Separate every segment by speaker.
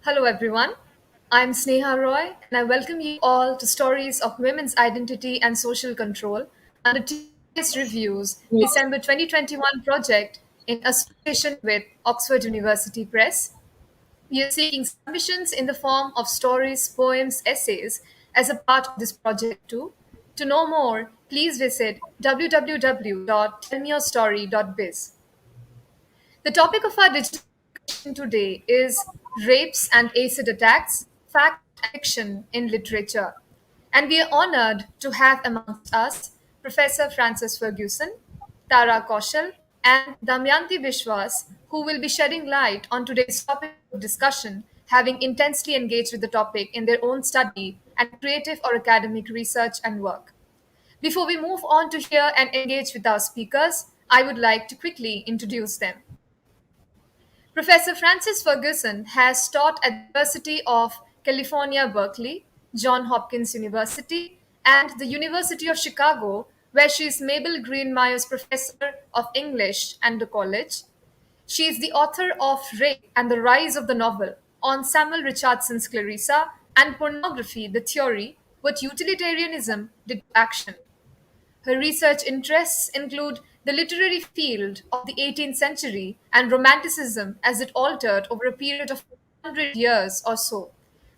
Speaker 1: Hello, everyone. I'm Sneha Roy, and I welcome you all to Stories of Women's Identity and Social Control under TS Review's December 2021 project in association with Oxford University Press. We are seeking submissions in the form of stories, poems, essays as a part of this project too. To know more, please visit www.tellmeyourstory.biz. The topic of our digital discussion today is rapes and acid attacks, fact and fiction in literature. And we are honored to have amongst us Professor Frances Ferguson, Tara Kaushal, and Damyanti Biswas, who will be shedding light on today's topic of discussion, having intensely engaged with the topic in their own study and creative or academic research and work. Before we move on to hear and engage with our speakers, I would like to quickly introduce them. Professor Frances Ferguson has taught at the University of California, Berkeley, Johns Hopkins University, and the University of Chicago, where she is Mabel Green Myers Professor of English and the college. She is the author of Rape and the Rise of the Novel on Samuel Richardson's Clarissa and Pornography, the Theory, What Utilitarianism Did to Action. Her research interests include the literary field of the 18th century and Romanticism as it altered over a period of 100 years or so,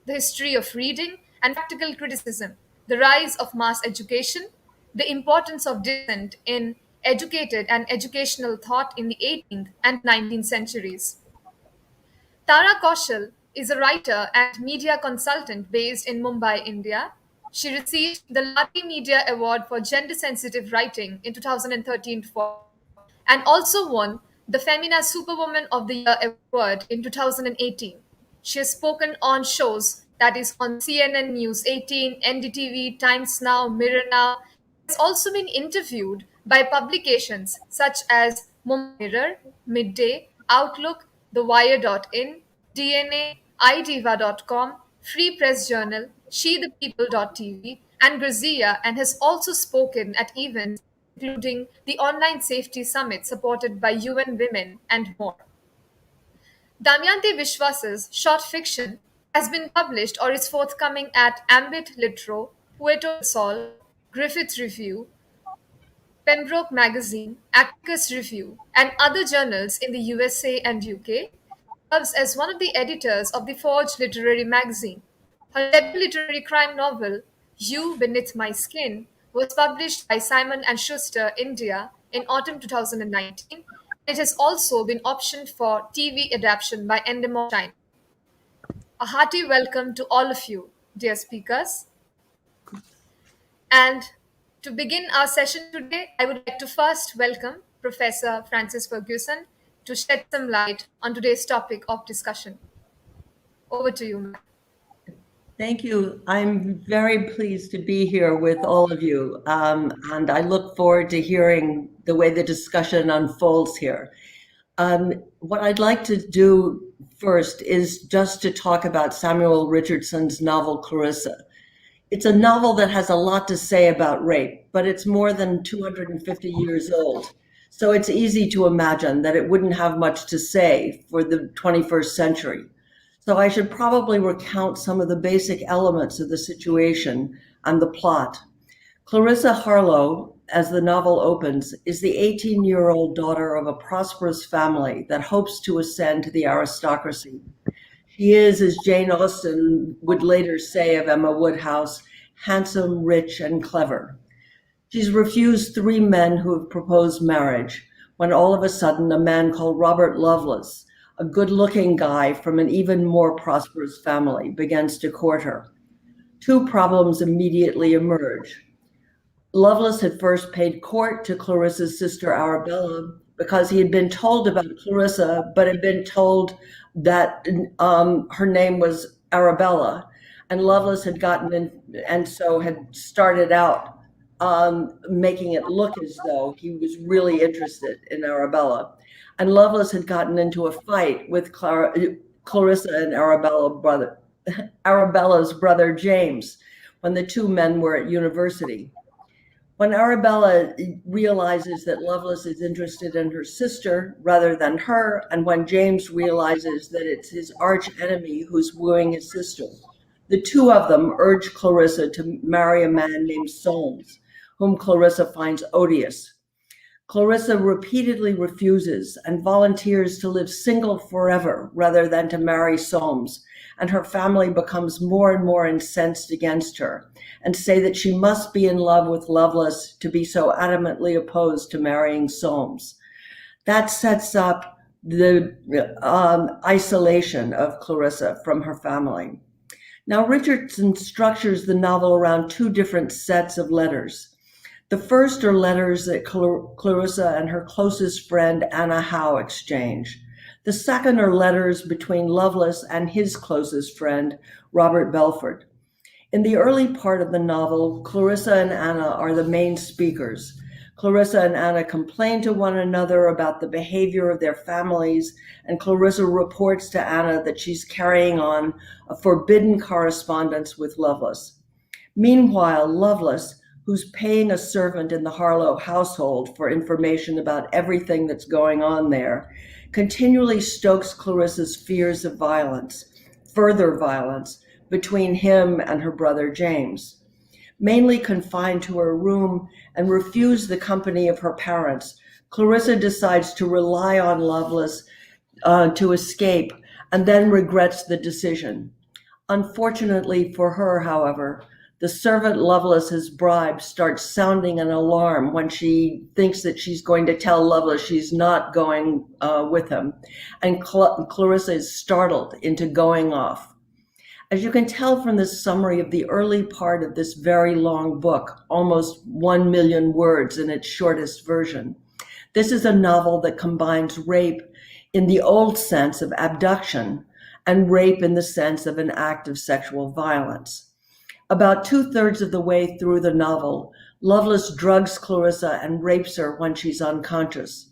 Speaker 1: the history of reading and practical criticism, the rise of mass education, the importance of dissent in educated and educational thought in the 18th and 19th centuries. Tara Kaushal is a writer and media consultant based in Mumbai, India. She received the Lati Media Award for Gender Sensitive Writing in 2013 and also won the Femina Superwoman of the Year award in 2018. She has spoken on shows that is on CNN News 18, NDTV, Times Now, Mirror Now. She has also been interviewed by publications such as Mumbai Mirror, Midday, Outlook, TheWire.in, DNA, iDiva.com, Free Press Journal, SheThePeople.tv, and Grazia, and has also spoken at events including the Online Safety Summit supported by UN Women and more. Damyanti Biswas's short fiction has been published or is forthcoming at Ambit Litro, Puerto Sol, Griffith Review, Pembroke Magazine, Atticus Review, and other journals in the USA and UK. Serves as one of the editors of the Forge Literary Magazine. Her debut literary crime novel, You Beneath My Skin, was published by Simon and Schuster India in autumn 2019. It has also been optioned for TV adaptation by Endemol China. A hearty welcome to all of you, dear speakers. And to begin our session today, I would like to first welcome Professor Frances Ferguson to shed some light on today's topic of discussion. Over to you, ma'am.
Speaker 2: Thank you. I'm very pleased to be here with all of you, and I look forward to hearing the way the discussion unfolds here. What I'd like to do first is just to talk about Samuel Richardson's novel Clarissa. It's a novel that has a lot to say about rape, but it's more than 250 years old. So it's easy to imagine that it wouldn't have much to say for the 21st century. So I should probably recount some of the basic elements of the situation and the plot. Clarissa Harlow, as the novel opens, is the 18-year-old daughter of a prosperous family that hopes to ascend to the aristocracy. She is, as Jane Austen would later say of Emma Woodhouse, handsome, rich, and clever. She's refused 3 men who have proposed marriage when all of a sudden a man called Robert Loveless, a good-looking guy from an even more prosperous family, begins to court her. 2 problems immediately emerge. Loveless had first paid court to Clarissa's sister Arabella because he had been told about Clarissa, but had been told that her name was Arabella. And Loveless had gotten in, and so had started out making it look as though he was really interested in Arabella. And Loveless had gotten into a fight with Clarissa and Arabella's brother James when the 2 men were at university. When Arabella realizes that Loveless is interested in her sister rather than her, and when James realizes that it's his arch enemy who's wooing his sister, the two of them urge Clarissa to marry a man named Solmes, whom Clarissa finds odious. Clarissa repeatedly refuses and volunteers to live single forever rather than to marry Solmes, and her family becomes more and more incensed against her and say that she must be in love with Loveless to be so adamantly opposed to marrying Solmes. That sets up the isolation of Clarissa from her family. Now, Richardson structures the novel around two different sets of letters. The first are letters that Clarissa and her closest friend Anna Howe exchange. The second are letters between Loveless and his closest friend, Robert Belford. In the early part of the novel, Clarissa and Anna are the main speakers. Clarissa and Anna complain to one another about the behavior of their families, and Clarissa reports to Anna that she's carrying on a forbidden correspondence with Loveless. Meanwhile, Loveless, who's paying a servant in the Harlow household for information about everything that's going on there, continually stokes Clarissa's fears of violence, further violence, between him and her brother James. Mainly confined to her room and refused the company of her parents, Clarissa decides to rely on Loveless to escape and then regrets the decision. Unfortunately for her, however, the servant Loveless has bribed starts sounding an alarm when she thinks that she's going to tell Loveless she's not going with him, and Clarissa is startled into going off. As you can tell from the summary of the early part of this very long book, almost 1 million words in its shortest version, this is a novel that combines rape in the old sense of abduction and rape in the sense of an act of sexual violence. About 2/3 of the way through the novel, Loveless drugs Clarissa and rapes her when she's unconscious.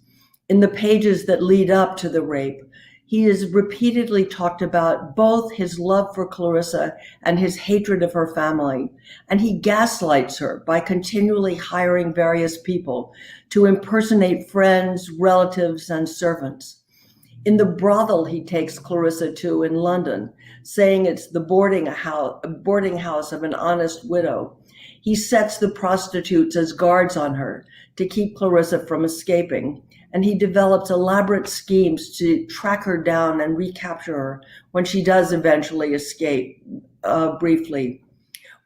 Speaker 2: In the pages that lead up to the rape, he has repeatedly talked about both his love for Clarissa and his hatred of her family, and he gaslights her by continually hiring various people to impersonate friends, relatives, and servants. In the brothel he takes Clarissa to in London, saying it's the boarding house of an honest widow, he sets the prostitutes as guards on her to keep Clarissa from escaping, and he develops elaborate schemes to track her down and recapture her when she does eventually escape briefly.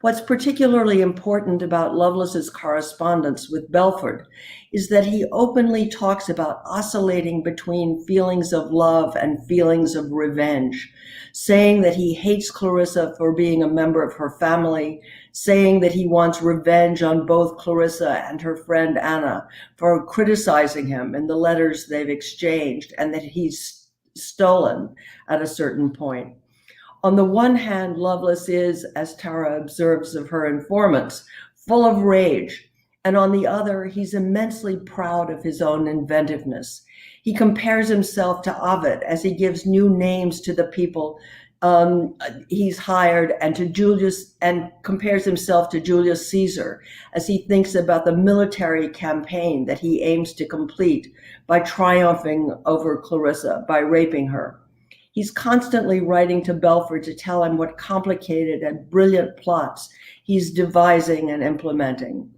Speaker 2: What's particularly important about Lovelace's correspondence with Belford is that he openly talks about oscillating between feelings of love and feelings of revenge, saying that he hates Clarissa for being a member of her family, saying that he wants revenge on both Clarissa and her friend Anna for criticizing him in the letters they've exchanged, and that he's stolen at a certain point. On the one hand, Loveless is, as Tara observes of her informants, full of rage, and on the other, he's immensely proud of his own inventiveness. He compares himself to Ovid as he gives new names to the people he's hired, and compares himself to Julius Caesar as he thinks about the military campaign that he aims to complete by triumphing over Clarissa, by raping her. He's constantly writing to Belford to tell him what complicated and brilliant plots he's devising and implementing.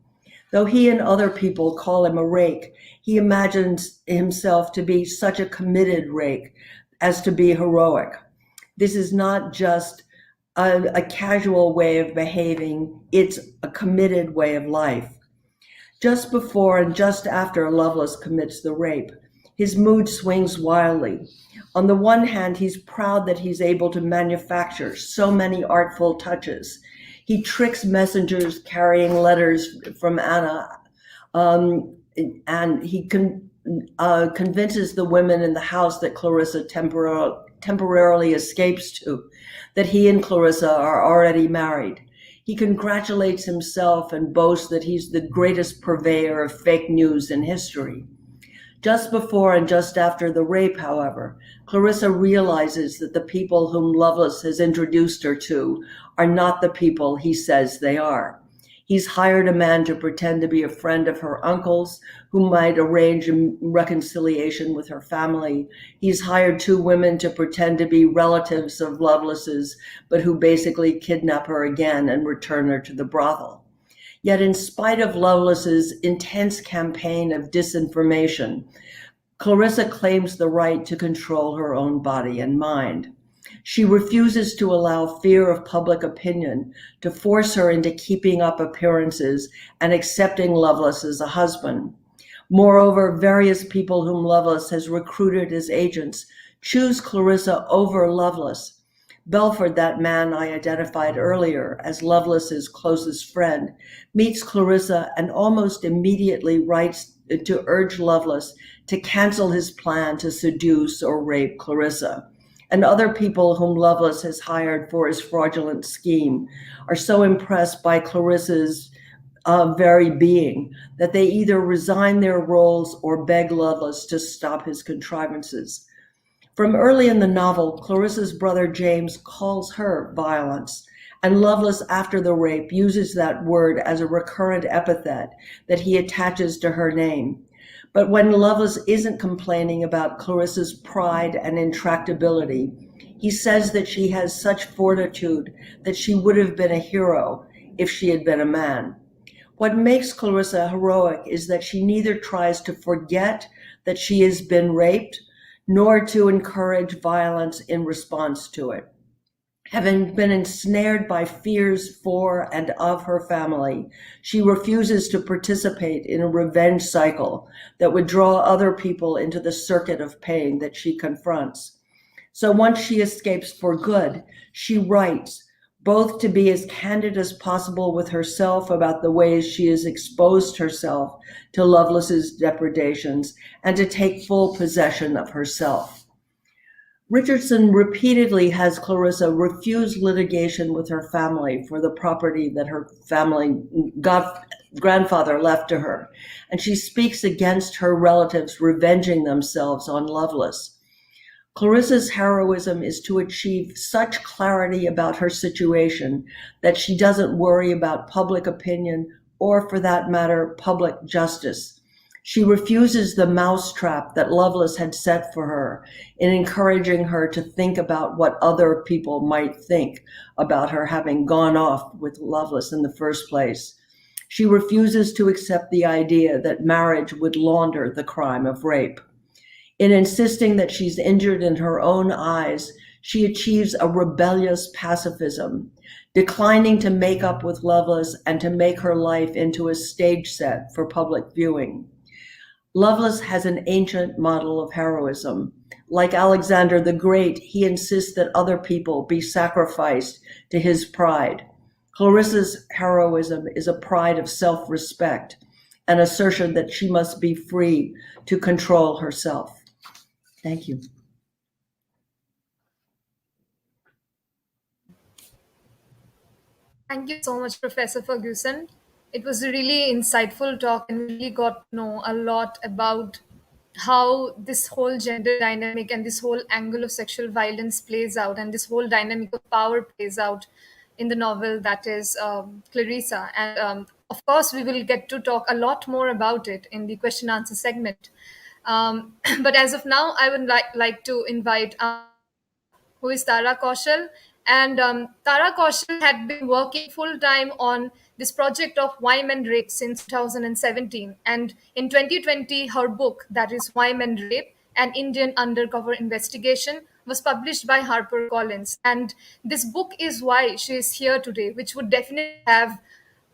Speaker 2: Though he and other people call him a rake, he imagines himself to be such a committed rake as to be heroic. This is not just a casual way of behaving, it's a committed way of life. Just before and just after Lovelace commits the rape, his mood swings wildly. On the one hand, he's proud that he's able to manufacture so many artful touches. He tricks messengers carrying letters from Anna, and he convinces the women in the house that Clarissa temporarily escapes to, that he and Clarissa are already married. He congratulates himself and boasts that he's the greatest purveyor of fake news in history. Just before and just after the rape, however, Clarissa realizes that the people whom Loveless has introduced her to are not the people he says they are. He's hired a man to pretend to be a friend of her uncle's who might arrange a reconciliation with her family. He's hired two women to pretend to be relatives of Lovelace's, but who basically kidnap her again and return her to the brothel. Yet, in spite of Loveless's intense campaign of disinformation, Clarissa claims the right to control her own body and mind. She refuses to allow fear of public opinion to force her into keeping up appearances and accepting Lovelace as a husband. Moreover, various people whom Lovelace has recruited as agents choose Clarissa over Lovelace. Belford, that man I identified earlier as Lovelace's closest friend, meets Clarissa and almost immediately writes to urge Lovelace to cancel his plan to seduce or rape Clarissa. And other people whom Lovelace has hired for his fraudulent scheme are so impressed by Clarissa's very being that they either resign their roles or beg Loveless to stop his contrivances. From early in the novel, Clarissa's brother James calls her violence, and Loveless, after the rape, uses that word as a recurrent epithet that he attaches to her name. But when Loveless isn't complaining about Clarissa's pride and intractability, he says that she has such fortitude that she would have been a hero if she had been a man. What makes Clarissa heroic is that she neither tries to forget that she has been raped, nor to encourage violence in response to it. Having been ensnared by fears for and of her family, she refuses to participate in a revenge cycle that would draw other people into the circuit of pain that she confronts. So once she escapes for good, she writes, both to be as candid as possible with herself about the ways she has exposed herself to Lovelace's depredations and to take full possession of herself. Richardson repeatedly has Clarissa refuse litigation with her family for the property that her grandfather left to her, and she speaks against her relatives revenging themselves on Loveless. Clarissa's heroism is to achieve such clarity about her situation that she doesn't worry about public opinion or, for that matter, public justice. She refuses the mousetrap that Loveless had set for her in encouraging her to think about what other people might think about her having gone off with Loveless in the first place. She refuses to accept the idea that marriage would launder the crime of rape. In insisting that she's injured in her own eyes, she achieves a rebellious pacifism, declining to make up with Loveless and to make her life into a stage set for public viewing. Loveless has an ancient model of heroism. Like Alexander the Great, he insists that other people be sacrificed to his pride. Clarissa's heroism is a pride of self-respect, an assertion that she must be free to control herself. Thank you.
Speaker 1: Thank you so much, Professor Ferguson. It was a really insightful talk, and we really got to know a lot about how this whole gender dynamic and this whole angle of sexual violence plays out, and this whole dynamic of power plays out in the novel that is Clarissa. And of course, we will get to talk a lot more about it in the question answer segment. But as of now, I would like to invite who is Tara Kaushal. And Tara Kaushal had been working full time on this project of Why Men Rape since 2017. And in 2020, her book, that is Why Men Rape, an Indian Undercover Investigation, was published by HarperCollins. And this book is why she is here today, which would definitely have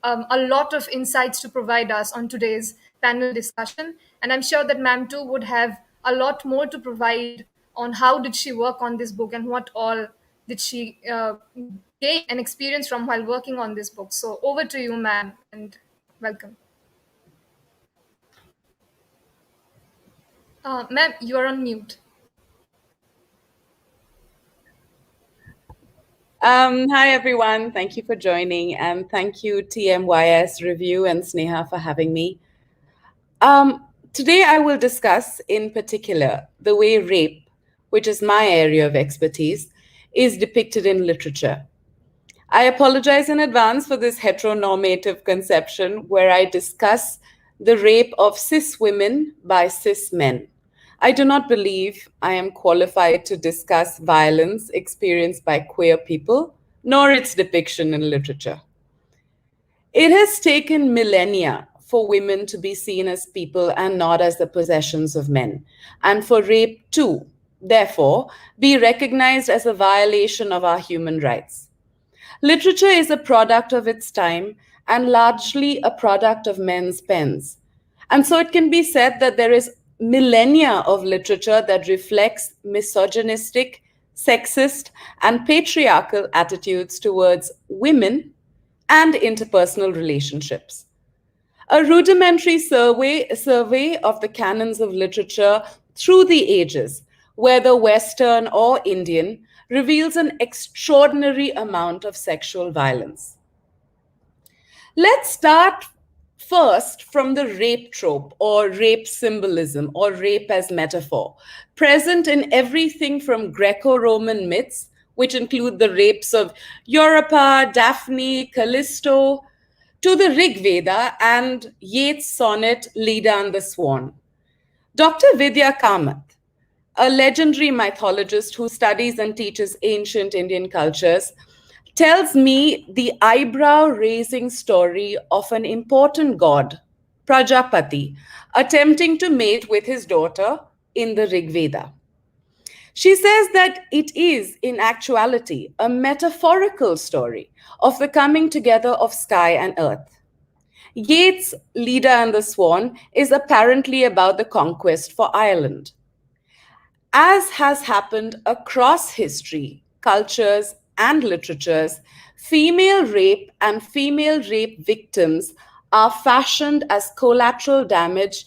Speaker 1: a lot of insights to provide us on today's panel discussion. And I'm sure that ma'am too would have a lot more to provide on how did she work on this book and what all did she gain and experience from while working on this book. So over to you, ma'am, and welcome. Ma'am, you are on mute.
Speaker 3: Hi, everyone. Thank you for joining. And thank you, TMYS Review and Sneha, for having me. Today, I will discuss in particular the way rape, which is my area of expertise, is depicted in literature. I apologize in advance for this heteronormative conception where I discuss the rape of cis women by cis men. I do not believe I am qualified to discuss violence experienced by queer people, nor its depiction in literature. It has taken millennia for women to be seen as people and not as the possessions of men, and for rape to, therefore, be recognized as a violation of our human rights. Literature is a product of its time and largely a product of men's pens. And so it can be said that there is millennia of literature that reflects misogynistic, sexist, and patriarchal attitudes towards women and interpersonal relationships. A rudimentary survey of the canons of literature through the ages, whether Western or Indian, reveals an extraordinary amount of sexual violence. Let's start first from the rape trope or rape symbolism or rape as metaphor, present in everything from Greco-Roman myths, which include the rapes of Europa, Daphne, Callisto, to the Rig Veda and Yeats' sonnet Leda and the Swan. Dr. Vidya Kamath, a legendary mythologist who studies and teaches ancient Indian cultures, tells me the eyebrow-raising story of an important god, Prajapati, attempting to mate with his daughter in the Rig Veda. She says that it is, in actuality, a metaphorical story of the coming together of sky and earth. Yeats' Leda and the Swan is apparently about the conquest for Ireland. As has happened across history, cultures, and literatures, female rape and female rape victims are fashioned as collateral damage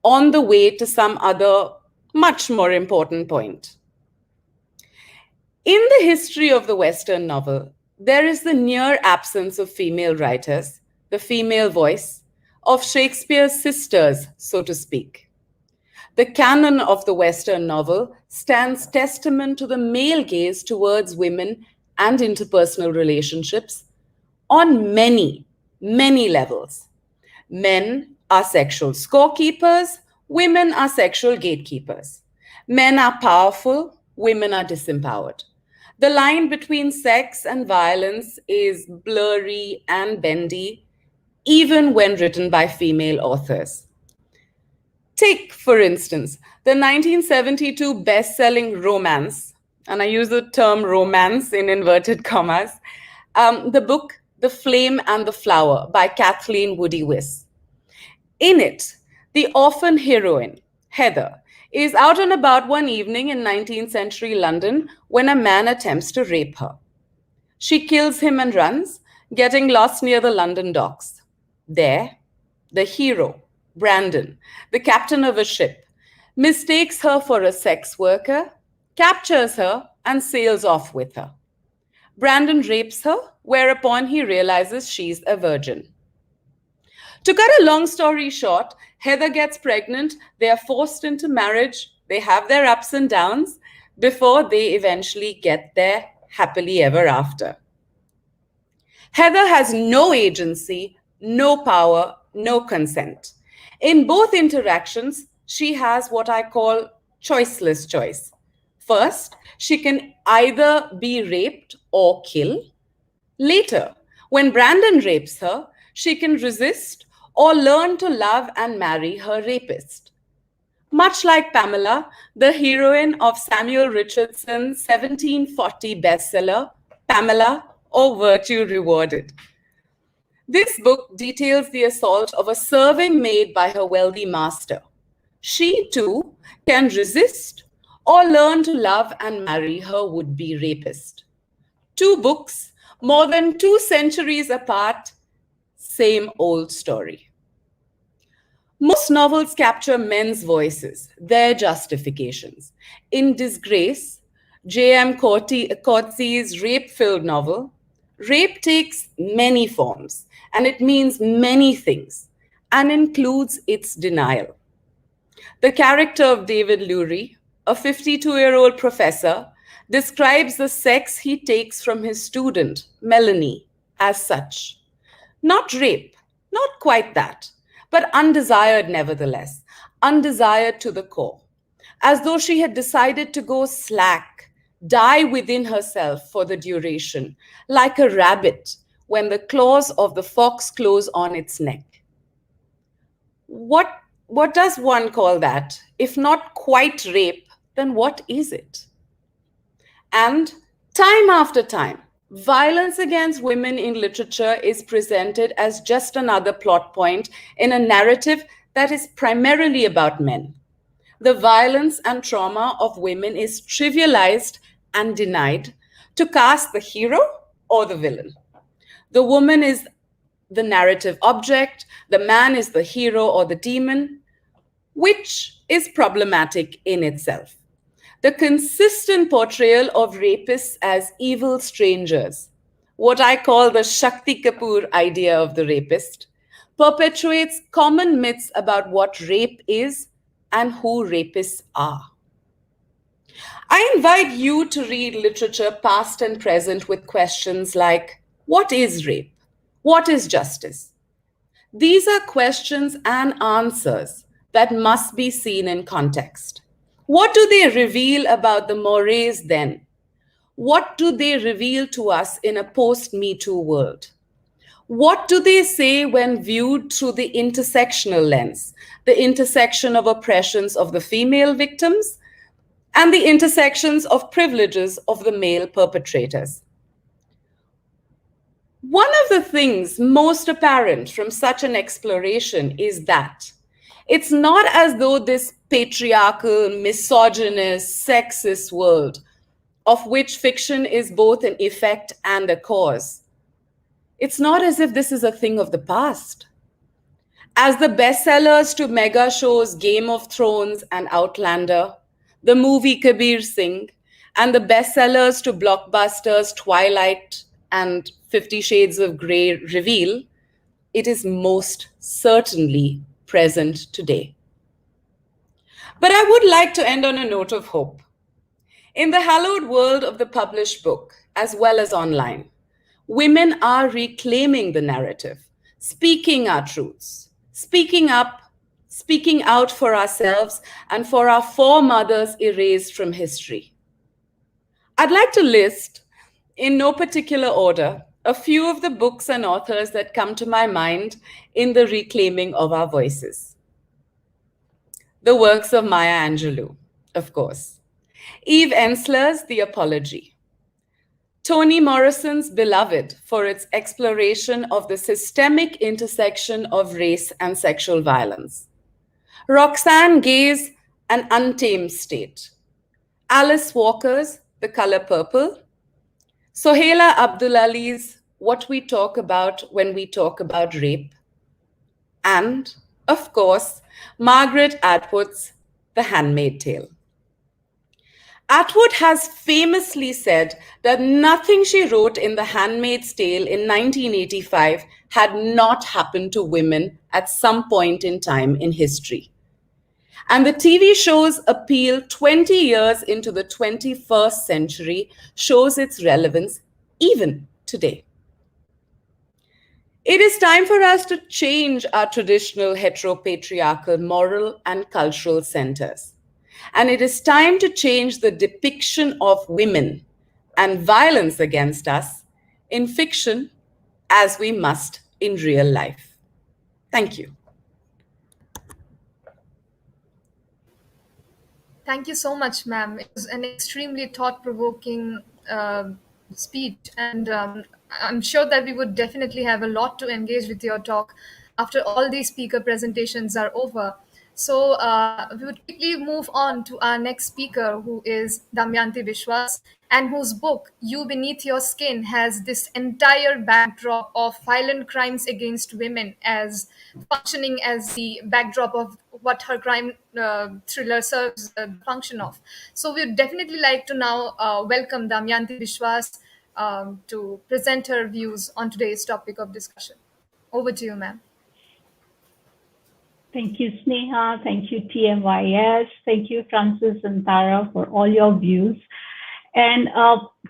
Speaker 3: on the way to some other, much more important point. In the history of the Western novel, there is the near absence of female writers, the female voice, of Shakespeare's sisters, so to speak. The canon of the Western novel stands testament to the male gaze towards women and interpersonal relationships on many, many levels. Men are sexual scorekeepers, women are sexual gatekeepers. Men are powerful, women are disempowered. The line between sex and violence is blurry and bendy, even when written by female authors. Take, for instance, the 1972 best-selling romance, and I use the term romance in inverted commas, the book The Flame and the Flower by Kathleen Woody Wiss. In it, the orphan heroine, Heather, is out and about one evening in 19th century London when a man attempts to rape her. She kills him and runs, getting lost near the London docks. There, the hero, Brandon, the captain of a ship, mistakes her for a sex worker, captures her, and sails off with her. Brandon rapes her, whereupon he realizes she's a virgin. To cut a long story short, Heather gets pregnant, they are forced into marriage, they have their ups and downs before they eventually get there happily ever after. Heather has no agency, no power, no consent. In both interactions, she has what I call choiceless choice. First, she can either be raped or kill. Later, when Brandon rapes her, she can resist or learn to love and marry her rapist. Much like Pamela, the heroine of Samuel Richardson's 1740 bestseller, Pamela or Virtue Rewarded. This book details the assault of a serving maid by her wealthy master. She, too, can resist or learn to love and marry her would-be rapist. Two books, more than 2 centuries apart, same old story. Most novels capture men's voices, their justifications. In Disgrace, J.M. Coetzee's rape-filled novel, rape takes many forms, and it means many things, and includes its denial. The character of David Lurie, a 52-year-old professor, describes the sex he takes from his student, Melanie, as such. Not rape, not quite that, but undesired nevertheless, undesired to the core, as though she had decided to go slack, die within herself for the duration, like a rabbit when the claws of the fox close on its neck. What, what does one call that? If not quite rape, then what is it? And time after time, violence against women in literature is presented as just another plot point in a narrative that is primarily about men. The violence and trauma of women is trivialized and denied to cast the hero or the villain. The woman is the narrative object, the man is the hero or the demon, which is problematic in itself. The consistent portrayal of rapists as evil strangers, what I call the Shakti Kapoor idea of the rapist, perpetuates common myths about what rape is and who rapists are. I invite you to read literature past and present with questions like, what is rape? What is justice? These are questions and answers that must be seen in context. What do they reveal about the mores then? What do they reveal to us in a post-Me Too world? What do they say when viewed through the intersectional lens, the intersection of oppressions of the female victims and the intersections of privileges of the male perpetrators? One of the things most apparent from such an exploration is that it's not as though this patriarchal, misogynist, sexist world, of which fiction is both an effect and a cause, it's not as if this is a thing of the past. As the bestsellers to mega shows Game of Thrones and Outlander, the movie Kabir Singh, and the bestsellers to blockbusters Twilight and 50 Shades of Grey reveal, it is most certainly present today. But I would like to end on a note of hope. In the hallowed world of the published book, as well as online, women are reclaiming the narrative, speaking our truths, speaking up, speaking out for ourselves and for our foremothers erased from history. I'd like to list, in no particular order, a few of the books and authors that come to my mind in the reclaiming of our voices. The works of Maya Angelou, of course. Eve Ensler's The Apology. Toni Morrison's Beloved for its exploration of the systemic intersection of race and sexual violence. Roxane Gay's An Untamed State. Alice Walker's The Color Purple. Sohaila Abdulali's What We Talk About When We Talk About Rape. And, of course, Margaret Atwood's The Handmaid's Tale. Atwood has famously said that nothing she wrote in The Handmaid's Tale in 1985 had not happened to women at some point in time in history. And the TV show's appeal 20 years into the 21st century shows its relevance even today. It is time for us to change our traditional heteropatriarchal moral and cultural centers. And it is time to change the depiction of women and violence against us in fiction as we must in real life. Thank you.
Speaker 1: Thank you so much, ma'am. It was an extremely thought-provoking speech, and I'm sure that we would definitely have a lot to engage with your talk after all these speaker presentations are over. So we would quickly move on to our next speaker, who is Damyanti Biswas, and whose book, You Beneath Your Skin, has this entire backdrop of violent crimes against women as functioning as the backdrop of what her crime thriller serves the function of. So we'd definitely like to now welcome Damyanti Biswas to present her views on today's topic of discussion. Over to you, ma'am.
Speaker 4: Thank you, Sneha. Thank you, TMYS. Thank you, Francis and Tara, for all your views. And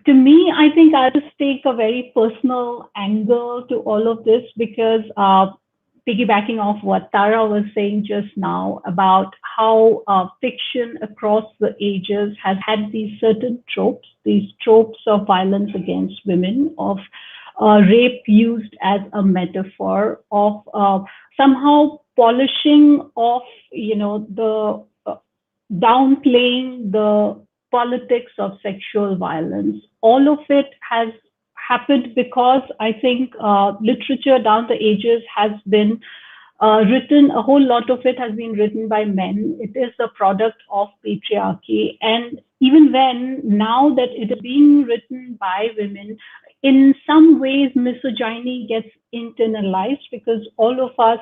Speaker 4: to me, I think I'll just take a very personal angle to all of this because piggybacking off what Tara was saying just now about how fiction across the ages has had these tropes of violence against women, of rape used as a metaphor, of somehow polishing off, the downplaying the politics of sexual violence. All of it has happened because I think literature down the ages has been written, a whole lot of it has been written by men. It is the product of patriarchy. And even when, now that it is being written by women, in some ways misogyny gets internalized because all of us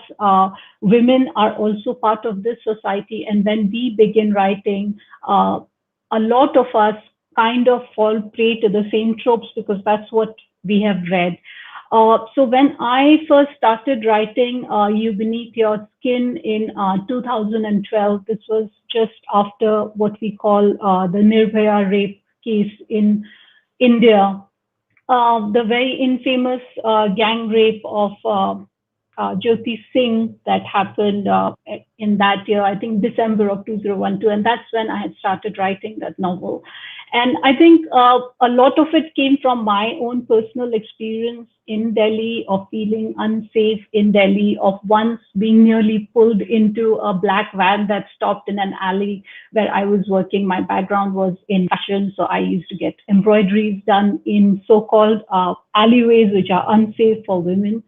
Speaker 4: women are also part of this society. And when we begin writing, a lot of us kind of fall prey to the same tropes because that's what we have read. So when I first started writing You Beneath Your Skin in 2012, this was just after what we call the Nirbhaya rape case in India, the very infamous gang rape of Jyoti Singh that happened in that year, I think December of 2012. And that's when I had started writing that novel. And I think a lot of it came from my own personal experience in Delhi, of feeling unsafe in Delhi, of once being nearly pulled into a black van that stopped in an alley where I was working. My background was in fashion, so I used to get embroideries done in so-called alleyways, which are unsafe for women.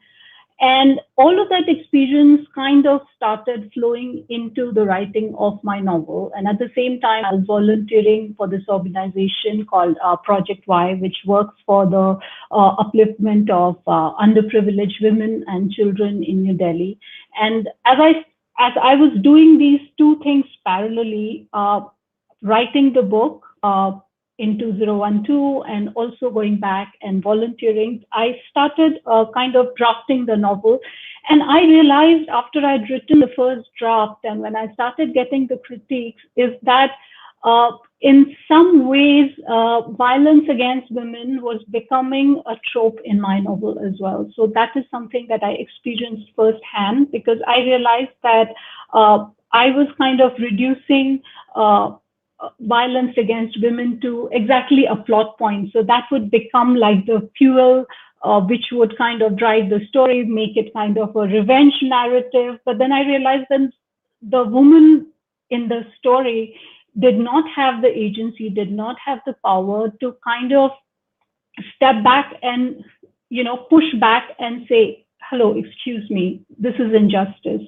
Speaker 4: And all of that experience kind of started flowing into the writing of my novel. And at the same time, I was volunteering for this organization called Project Y, which works for the upliftment of underprivileged women and children in New Delhi. And as I was doing these two things parallelly, writing the book in 2012 and also going back and volunteering, I started kind of drafting the novel. And I realized after I'd written the first draft and when I started getting the critiques is that in some ways, violence against women was becoming a trope in my novel as well. So that is something that I experienced firsthand because I realized that I was kind of reducing violence against women to exactly a plot point. So that would become like the fuel which would kind of drive the story, make it kind of a revenge narrative. But then I realized that the woman in the story did not have the agency, did not have the power to kind of step back and, push back and say, hello, excuse me, this is injustice.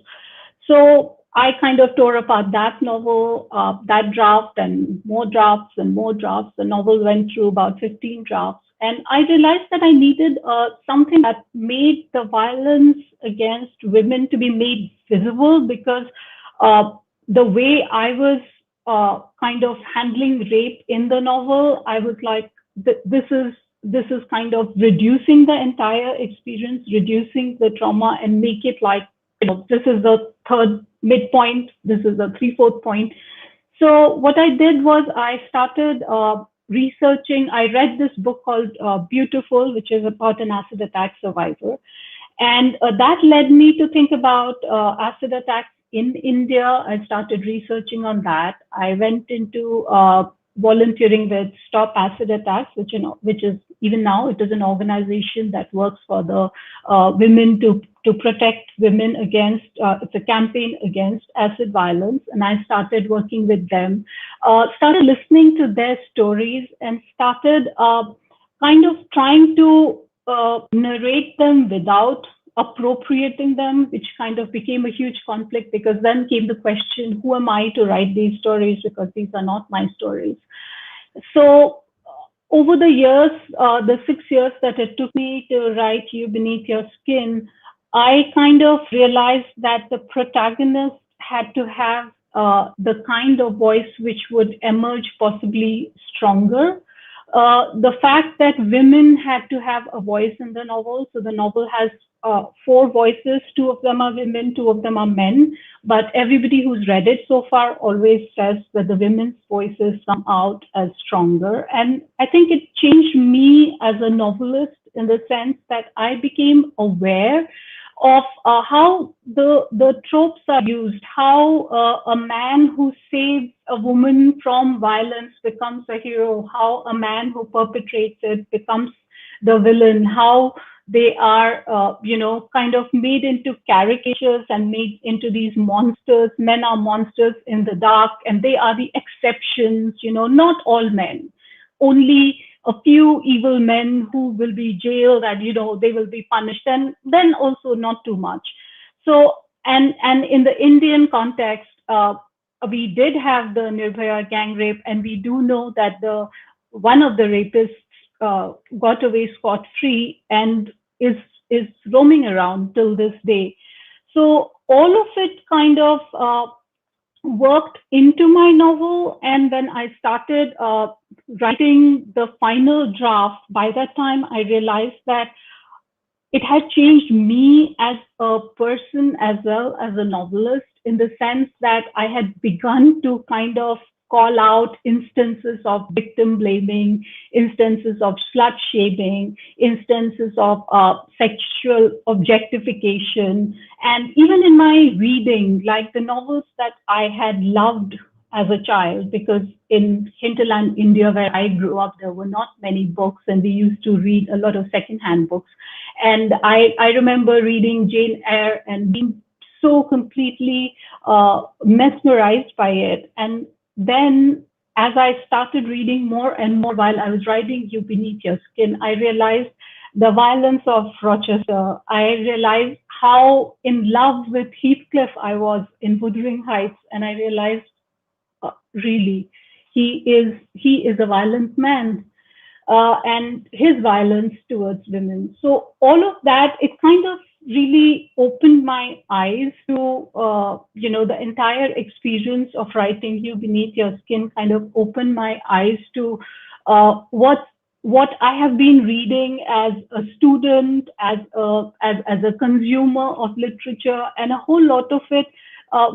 Speaker 4: So I kind of tore apart that novel, that draft, and more drafts and more drafts. The novel went through about 15 drafts. And I realized that I needed something that made the violence against women to be made visible because the way I was kind of handling rape in the novel, I was like, this is kind of reducing the entire experience, reducing the trauma, and make it like, this is the third midpoint, this is the 3/4 point. So what I did was I started researching. I read this book called Beautiful, which is about an acid attack survivor. And that led me to think about acid attacks in India. I started researching on that. I went into volunteering with Stop Acid Attacks, which is even now it is an organization that works for the women to protect women against. It's a campaign against acid violence, and I started working with them. Started listening to their stories and started kind of trying to narrate them without appropriating them, which kind of became a huge conflict because then came the question, who am I to write these stories because these are not my stories. So over the years, the 6 years that it took me to write You Beneath Your Skin, I kind of realized that the protagonist had to have the kind of voice which would emerge possibly stronger. The fact that women had to have a voice in the novel, so the novel has four voices. Two of them are women, two of them are men. But everybody who's read it so far always says that the women's voices come out as stronger. And I think it changed me as a novelist in the sense that I became aware of how the tropes are used, how a man who saves a woman from violence becomes a hero, how a man who perpetrates it becomes the villain, how they are, kind of made into caricatures and made into these monsters. Men are monsters in the dark, and they are the exceptions, not all men. Only a few evil men who will be jailed and, they will be punished, and then also not too much. So, and in the Indian context, we did have the Nirbhaya gang rape, and we do know that one of the rapists got away scot-free and is roaming around till this day. So all of it kind of worked into my novel, and when I started writing the final draft, by that time I realized that it had changed me as a person as well as a novelist, in the sense that I had begun to kind of call out instances of victim blaming, instances of slut shaming, instances of sexual objectification. And even in my reading, like the novels that I had loved as a child, because in hinterland India, where I grew up, there were not many books, and we used to read a lot of secondhand books. And I remember reading Jane Eyre and being so completely mesmerized by it. And then as I started reading more and more while I was writing You Beneath Your Skin, I realized the violence of Rochester. I realized how in love with Heathcliff I was in Wuthering Heights, and I realized really he is a violent man, and his violence towards women. So all of that, it kind of really opened my eyes to the entire experience of writing You Beneath Your Skin. Kind of opened my eyes to what I have been reading as a student, as a consumer of literature, and a whole lot of it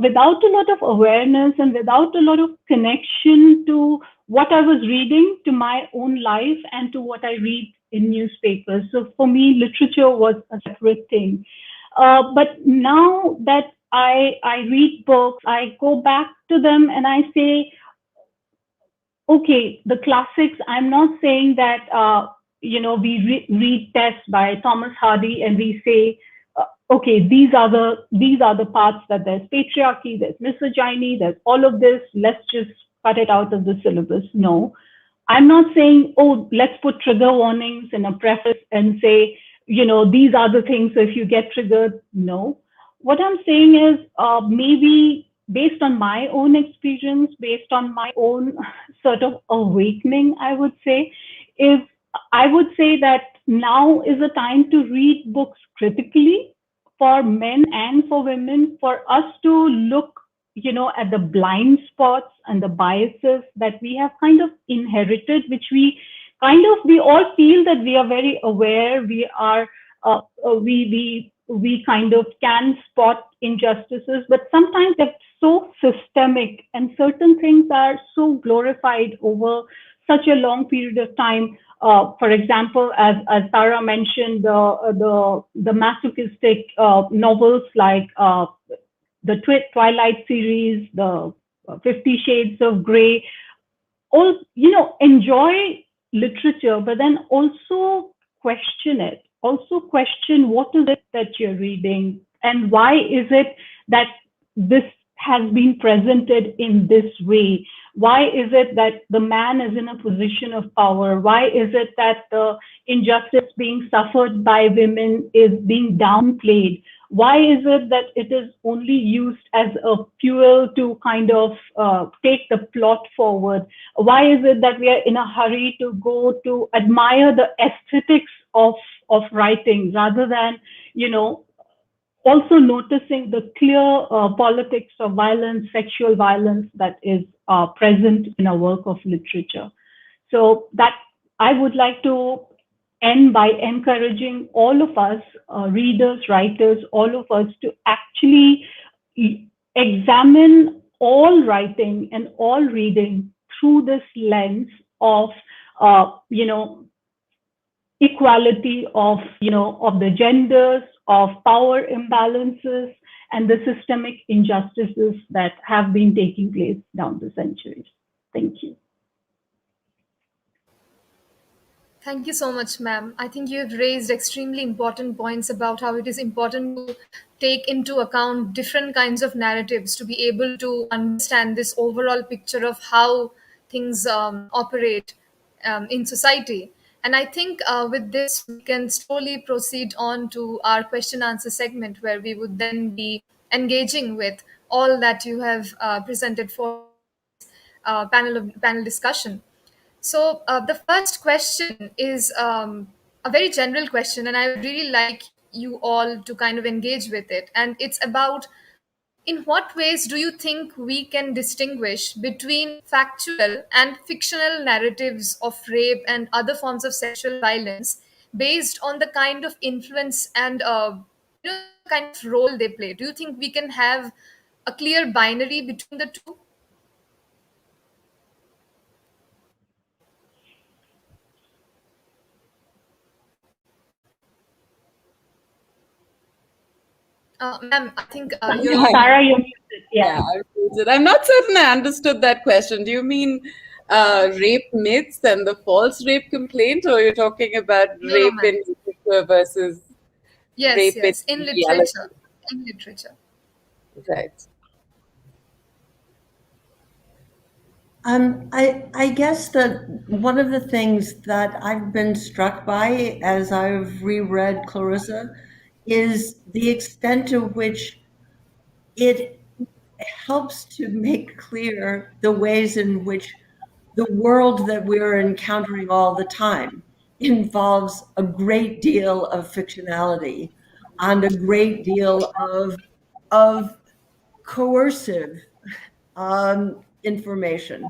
Speaker 4: without a lot of awareness and without a lot of connection to what I was reading, to my own life, and to what I read in newspapers. So for me, literature was a separate thing. But now that I read books, I go back to them and I say, okay, the classics. I'm not saying that we read Tess by Thomas Hardy and we say, okay, these are the parts that there's patriarchy, there's misogyny, there's all of this. Let's just cut it out of the syllabus. No, I'm not saying, oh, let's put trigger warnings in a preface and say, these are the things, so if you get triggered. No. What I'm saying is maybe based on my own experience, based on my own sort of awakening, I would say that now is a time to read books critically, for men and for women, for us to look at the blind spots and the biases that we have kind of inherited, which we all feel that we are very aware, we are we kind of can spot injustices, but sometimes they're so systemic and certain things are so glorified over such a long period of time. For example, as Tara mentioned, the masochistic novels like the Twilight series, the 50 Shades of Grey, all, enjoy literature, but then also question it. Also question what is it that you're reading, and why is it that this has been presented in this way? Why is it that the man is in a position of power? Why is it that the injustice being suffered by women is being downplayed? Why is it that it is only used as a fuel to kind of take the plot forward? Why is it that we are in a hurry to go to admire the aesthetics of writing rather than, also noticing the clear politics of violence, sexual violence that is present in a work of literature? So that I would like to end by encouraging all of us, readers, writers, all of us, to actually examine all writing and all reading through this lens of, equality of, of the genders, of power imbalances, and the systemic injustices that have been taking place down the centuries. Thank you.
Speaker 1: Thank you so much, ma'am. I think you've raised extremely important points about how it is important to take into account different kinds of narratives to be able to understand this overall picture of how things operate in society. And I think with this, we can slowly proceed on to our question answer segment, where we would then be engaging with all that you have presented for panel discussion. So the first question is a very general question, and I would really like you all to kind of engage with it. And it's about, in what ways do you think we can distinguish between factual and fictional narratives of rape and other forms of sexual violence based on the kind of influence and kind of role they play? Do you think we can have a clear binary between the two? Ma'am, I think you're on mute.
Speaker 4: Sarah, you're muted.
Speaker 3: Yeah, I'm not certain I understood that question. Do you mean rape myths and the false rape complaint, or you're talking about
Speaker 1: No, no,
Speaker 3: rape
Speaker 1: ma'am.
Speaker 3: in literature versus
Speaker 1: Yes,
Speaker 3: rape in
Speaker 1: yes, in
Speaker 3: reality?
Speaker 1: literature. In literature.
Speaker 3: Right.
Speaker 2: I guess that one of the things that I've been struck by as I've reread Clarissa is the extent to which it helps to make clear the ways in which the world that we're encountering all the time involves a great deal of fictionality and a great deal of coercive information.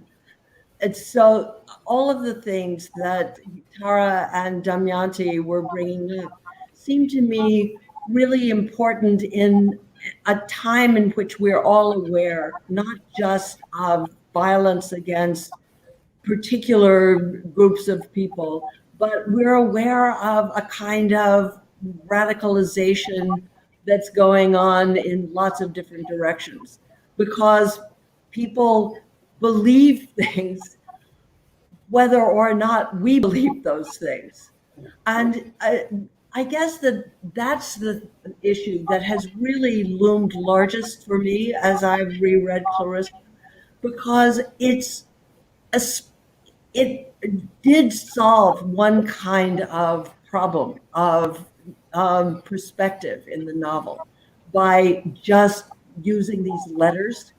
Speaker 2: And so all of the things that Tara and Damyanti were bringing up seem to me really important in a time in which we're all aware, not just of violence against particular groups of people, but we're aware of a kind of radicalization that's going on in lots of different directions because people believe things whether or not we believe those things. And I guess that that's the issue that has really loomed largest for me as I've reread Clarissa, because a, it did solve one kind of problem of perspective in the novel by just using these letters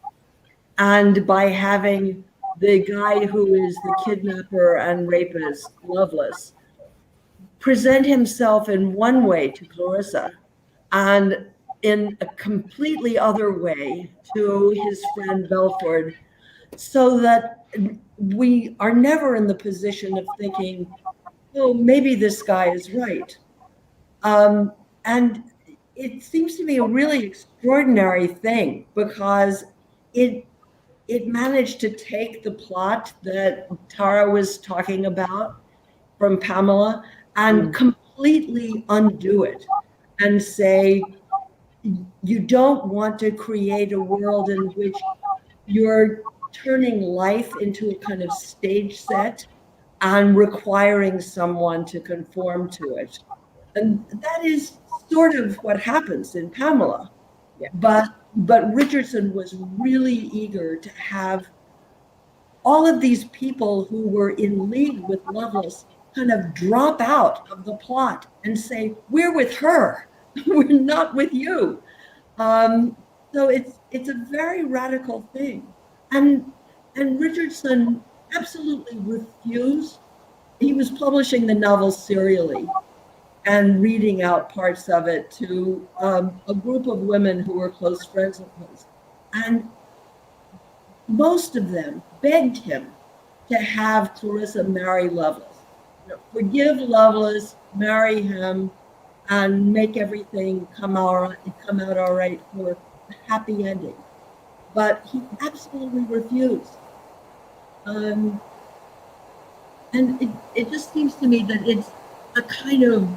Speaker 2: and by having the guy who is the kidnapper and rapist, Loveless, present himself in one way to Clarissa and in a completely other way to his friend Belford, so that we are never in the position of thinking, oh, maybe this guy is right. And it seems to me a really extraordinary thing because it managed to take the plot that Tara was talking about from Pamela and completely undo it and say, you don't want to create a world in which you're turning life into a kind of stage set and requiring someone to conform to it. And that is sort of what happens in Pamela.
Speaker 3: Yeah.
Speaker 2: But Richardson was really eager to have all of these people who were in league with Loveless kind of drop out of the plot and say, we're with her, we're not with you. So it's a very radical thing. And Richardson absolutely refused. He was publishing the novel serially and reading out parts of it to a group of women who were close friends of his. And most of them begged him to have Clarissa marry Loveless. forgive Loveless, marry him, and make everything come out all right for a happy ending. But he absolutely refused. And it just seems to me that it's a kind of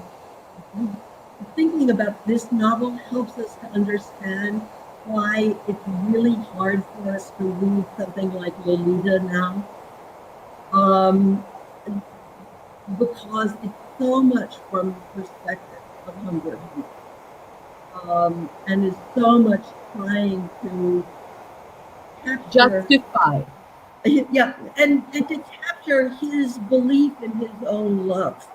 Speaker 2: thinking about this novel helps us to understand why it's really hard for us to read something like Lolita now. Because it's so much from the perspective of Hunger and is so much trying to capture,
Speaker 3: Justify.
Speaker 2: yeah, and to capture his belief in his own love.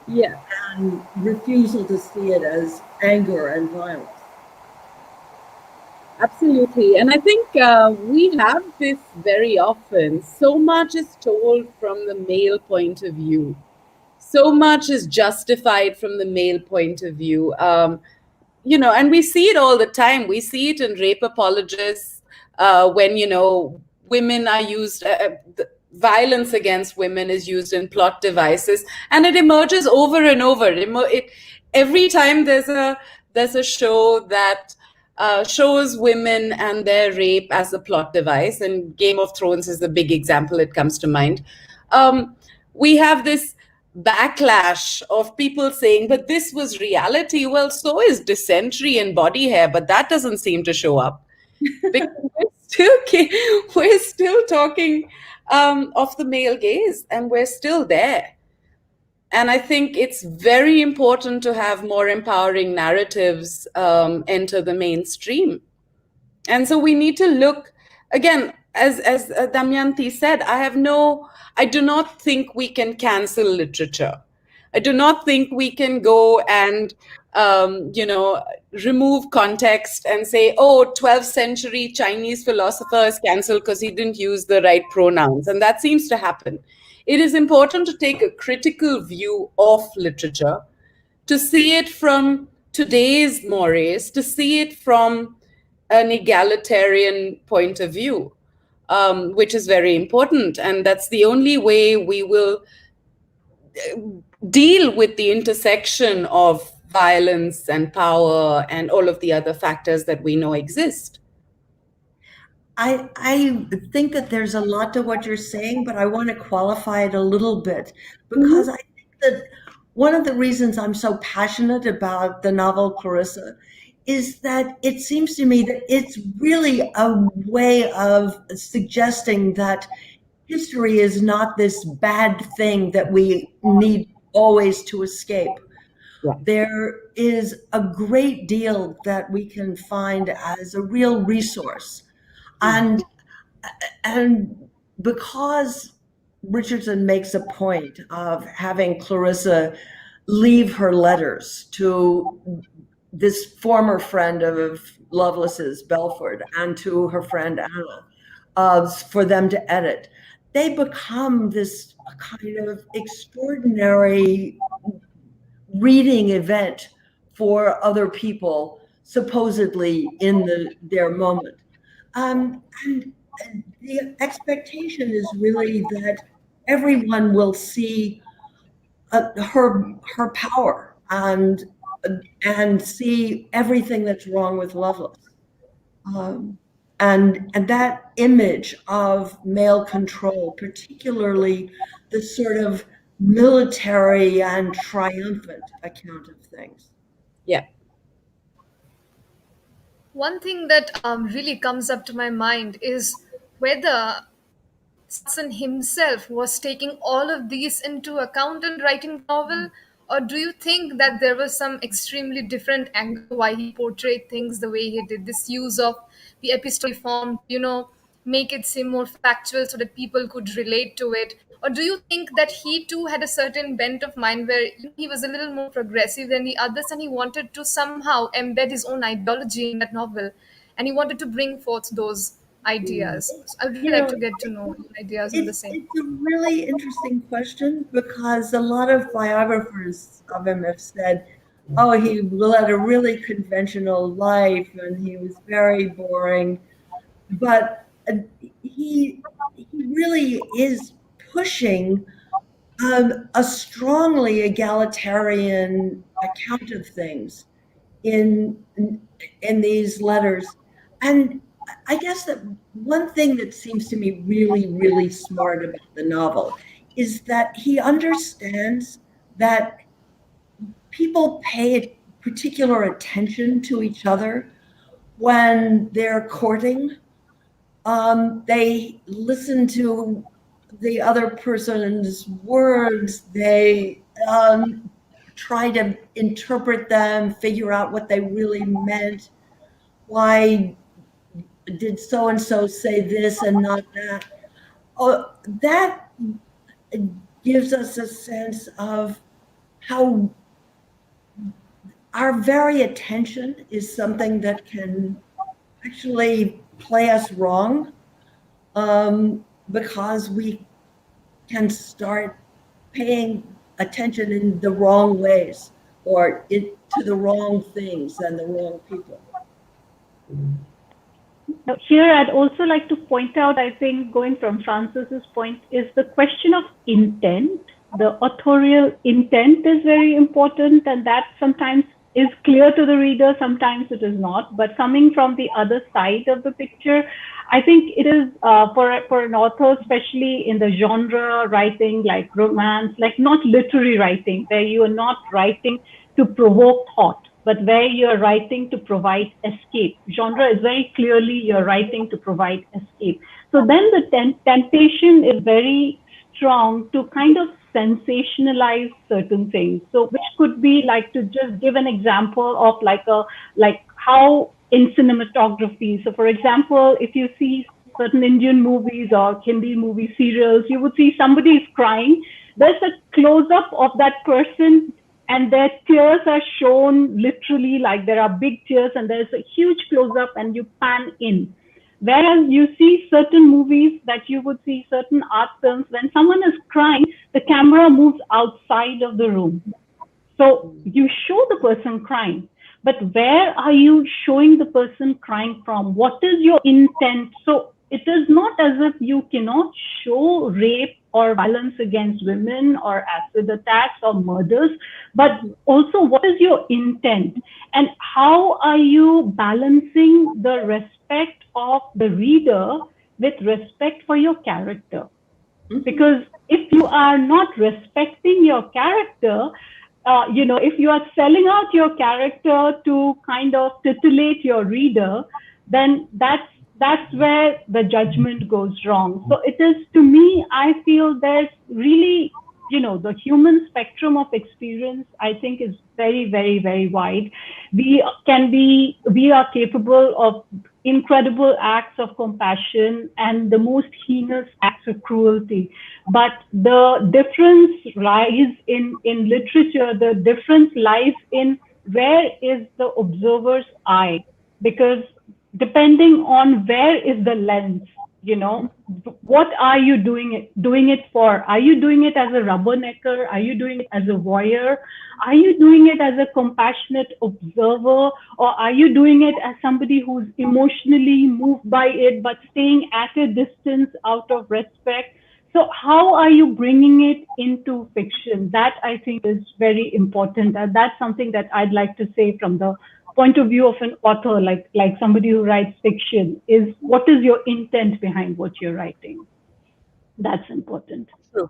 Speaker 3: Yeah.
Speaker 2: And refusal to see it as anger and violence.
Speaker 3: Absolutely. And I think we have this very often. So much is told from the male point of view. So much is justified from the male point of view. And we see it all the time. We see it in rape apologists when, women are used, violence against women is used in plot devices, and it emerges over and over. Every time there's a show that shows women and their rape as a plot device, and Game of Thrones is the big example that comes to mind. We have this backlash of people saying, but this was reality. Well, so is dysentery and body hair, but that doesn't seem to show up. Because we're still talking of the male gaze, and we're still there. And I think it's very important to have more empowering narratives enter the mainstream. And so we need to look again, as Damyanti said, I do not think we can cancel literature. I do not think we can go and remove context and say, oh, 12th century Chinese philosopher is cancelled because he didn't use the right pronouns. And that seems to happen. It is important to take a critical view of literature, to see it from today's mores, to see it from an egalitarian point of view, which is very important. And that's the only way we will deal with the intersection of violence and power and all of the other factors that we know exist.
Speaker 2: I think that there's a lot to what you're saying, but I want to qualify it a little bit because I think that one of the reasons I'm so passionate about the novel Clarissa is that it seems to me that it's really a way of suggesting that history is not this bad thing that we need always to escape.
Speaker 3: Yeah.
Speaker 2: There is a great deal that we can find as a real resource. And because Richardson makes a point of having Clarissa leave her letters to this former friend of Loveless's, Belford, and to her friend Anna, for them to edit, they become this kind of extraordinary reading event for other people, supposedly in their moment. And the expectation is really that everyone will see her power and see everything that's wrong with Loveless. And that image of male control, particularly the sort of military and triumphant account of things.
Speaker 3: Yeah.
Speaker 1: One thing that really comes up to my mind is whether Watson himself was taking all of these into account in writing the novel, or do you think that there was some extremely different angle why he portrayed things the way he did? This use of the epistolary form, make it seem more factual so that people could relate to it, or do you think that he too had a certain bent of mind where he was a little more progressive than the others and he wanted to somehow embed his own ideology in that novel and he wanted to bring forth those ideas? So I'd really like to get to know your ideas on the same.
Speaker 2: It's a really interesting question because a lot of biographers of him have said, oh, he led a really conventional life and he was very boring. But he really is pushing a strongly egalitarian account of things in in these letters. And I guess that one thing that seems to me really, really smart about the novel is that he understands that people pay particular attention to each other when they're courting. They listen to the other person's words. They try to interpret them, figure out what they really meant. Why did so and so say this and not that? Oh, that gives us a sense of how our very attention is something that can actually play us wrong, because we can start paying attention in the wrong ways or to the wrong things and the wrong people.
Speaker 4: Now, here, I'd also like to point out, I think, going from Francis's point, is the question of intent. The authorial intent is very important, and that sometimes is clear to the reader, sometimes it is not. But coming from the other side of the picture, I think it is for an author, especially in the genre writing like romance, like not literary writing, where you are not writing to provoke thought, but where you're writing to provide escape. Genre is very clearly you're writing to provide escape. So then the temptation is very strong to kind of sensationalize certain things. So which could be like, to just give an example of like how in cinematography. So for example, if you see certain Indian movies or Hindi movie serials, you would see somebody is crying. There's a close up of that person and their tears are shown literally, like there are big tears and there's a huge close up and you pan in. Whereas you see certain movies that you would see certain art films, when someone is crying, the camera moves outside of the room. So you show the person crying, but where are you showing the person crying from? What is your intent? So it is not as if you cannot show rape or violence against women or acid attacks or murders, but also what is your intent? And how are you balancing the respect of the reader with respect for your character? Because if you are not respecting your character, if you are selling out your character to kind of titillate your reader, then that's where the judgment goes wrong. So it is, to me, I feel there's really, the human spectrum of experience, I think, is very, very, very wide. We are capable of incredible acts of compassion and the most heinous acts of cruelty. But the difference lies in literature, the difference lies in where is the observer's eye, because depending on where is the lens, what are you doing it for? Are you doing it as a rubbernecker? Are you doing it as a voyeur? Are you doing it as a compassionate observer? Or are you doing it as somebody who's emotionally moved by it, but staying at a distance out of respect? So how are you bringing it into fiction? That, I think, is very important. And that's something that I'd like to say from the point of view of an author, like somebody who writes fiction, is what is your intent behind what you're writing? That's important.
Speaker 3: True.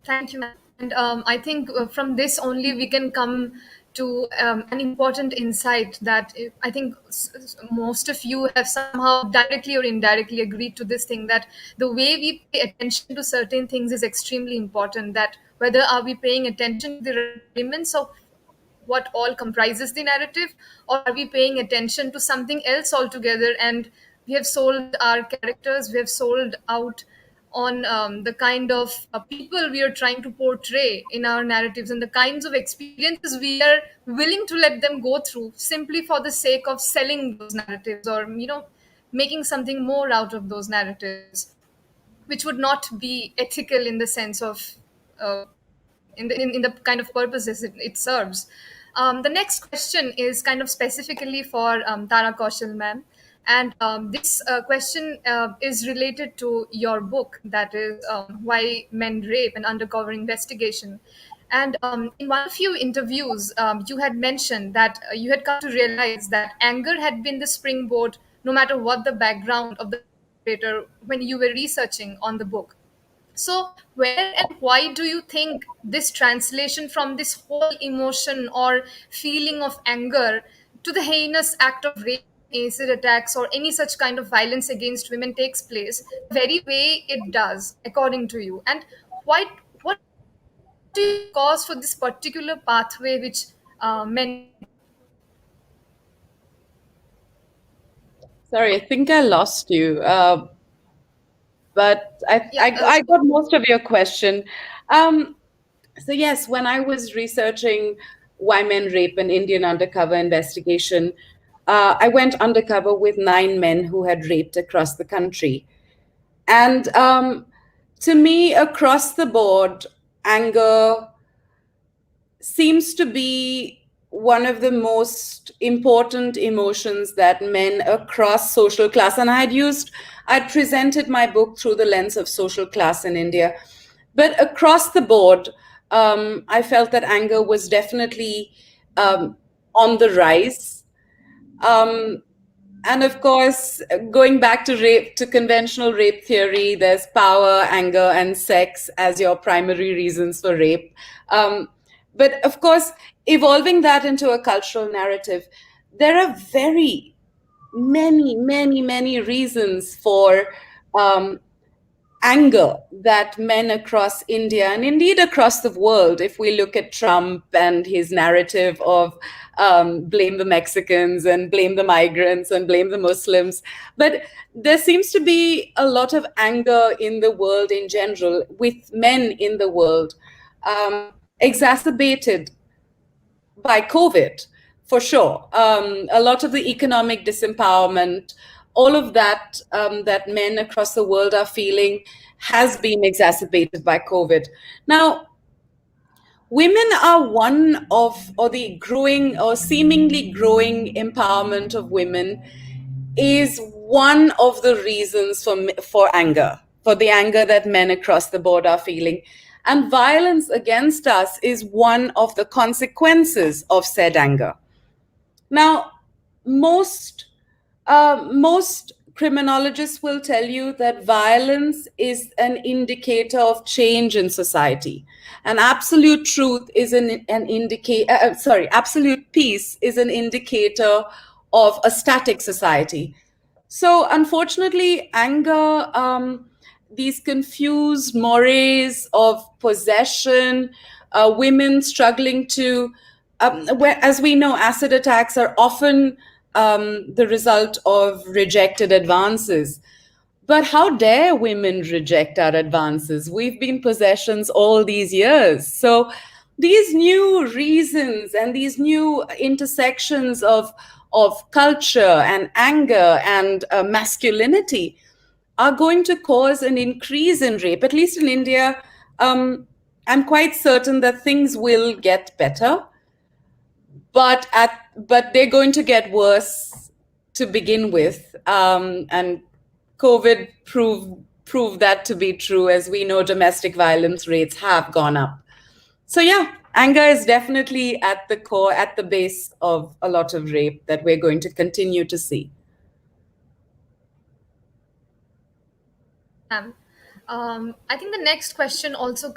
Speaker 1: Thank you, ma'am. And I think from this only we can come to an important insight that I think most of you have somehow directly or indirectly agreed to this thing, that the way we pay attention to certain things is extremely important. That whether are we paying attention to the elements of what all comprises the narrative, or are we paying attention to something else altogether, and we have sold our characters, we have sold out on the kind of people we are trying to portray in our narratives, and the kinds of experiences we are willing to let them go through simply for the sake of selling those narratives, or making something more out of those narratives, which would not be ethical in the sense of in the kind of purposes it serves. The next question is kind of specifically for Tara Kaushal, ma'am. And this question is related to your book, that is Why Men Rape, an Undercover Investigation. And in one of your interviews, you had mentioned that you had come to realize that anger had been the springboard, no matter what the background of the perpetrator, when you were researching on the book. So, where and why do you think this translation from this whole emotion or feeling of anger to the heinous act of rape, acid attacks, or any such kind of violence against women takes place, the very way it does, according to you? And why, what do you cause for this particular pathway which men?
Speaker 3: Sorry, I think I lost you. But
Speaker 1: Yeah,
Speaker 3: I got most of your question. Um, so yes, when I was researching Why Men Rape, an Indian undercover investigation, I went undercover with 9 men who had raped across the country. And to me, across the board, anger seems to be one of the most important emotions that men across social class, and I'd presented my book through the lens of social class in India, but across the board, I felt that anger was definitely um, on the rise. Um, and of course, going back to rape, to conventional rape theory, there's power, anger, and sex as your primary reasons for rape. Um, but of course, evolving that into a cultural narrative, there are very many reasons for um, anger that men across India and indeed across the world, if we look at Trump and his narrative of blame the Mexicans and blame the migrants and blame the Muslims. But there seems to be a lot of anger in the world in general, with men in the world, exacerbated by COVID, for sure. A lot of the economic disempowerment, all of that that men across the world are feeling has been exacerbated by COVID. Now, women are one of, or the growing or seemingly growing empowerment of women is one of the reasons for anger, for the anger that men across the board are feeling. And violence against us is one of the consequences of said anger. Now, most criminologists will tell you that violence is an indicator of change in society, and absolute truth is an indicator. Absolute peace is an indicator of a static society. So, unfortunately, anger, these confused mores of possession, women struggling to, as we know, acid attacks are often the result of rejected advances. But how dare women reject our advances? We've been possessions all these years. So these new reasons and these new intersections of culture and anger and masculinity are going to cause an increase in rape. At least in India, I'm quite certain that things will get better, but they're going to get worse to begin with. And COVID proved that to be true. As we know, domestic violence rates have gone up. So yeah, anger is definitely at the core, at the base of a lot of rape that we're going to continue to see.
Speaker 1: I think the next question also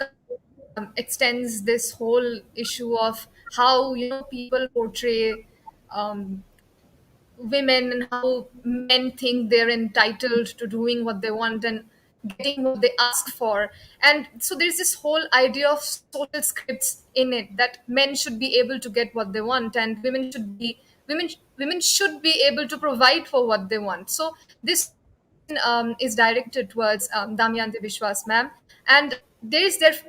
Speaker 1: extends this whole issue of how people portray um, women, and how men think they're entitled to doing what they want and getting what they ask for. And so there's this whole idea of social scripts in it, that men should be able to get what they want, and women should be able to provide for what they want. So this is directed towards Damyanti Biswas, ma'am. And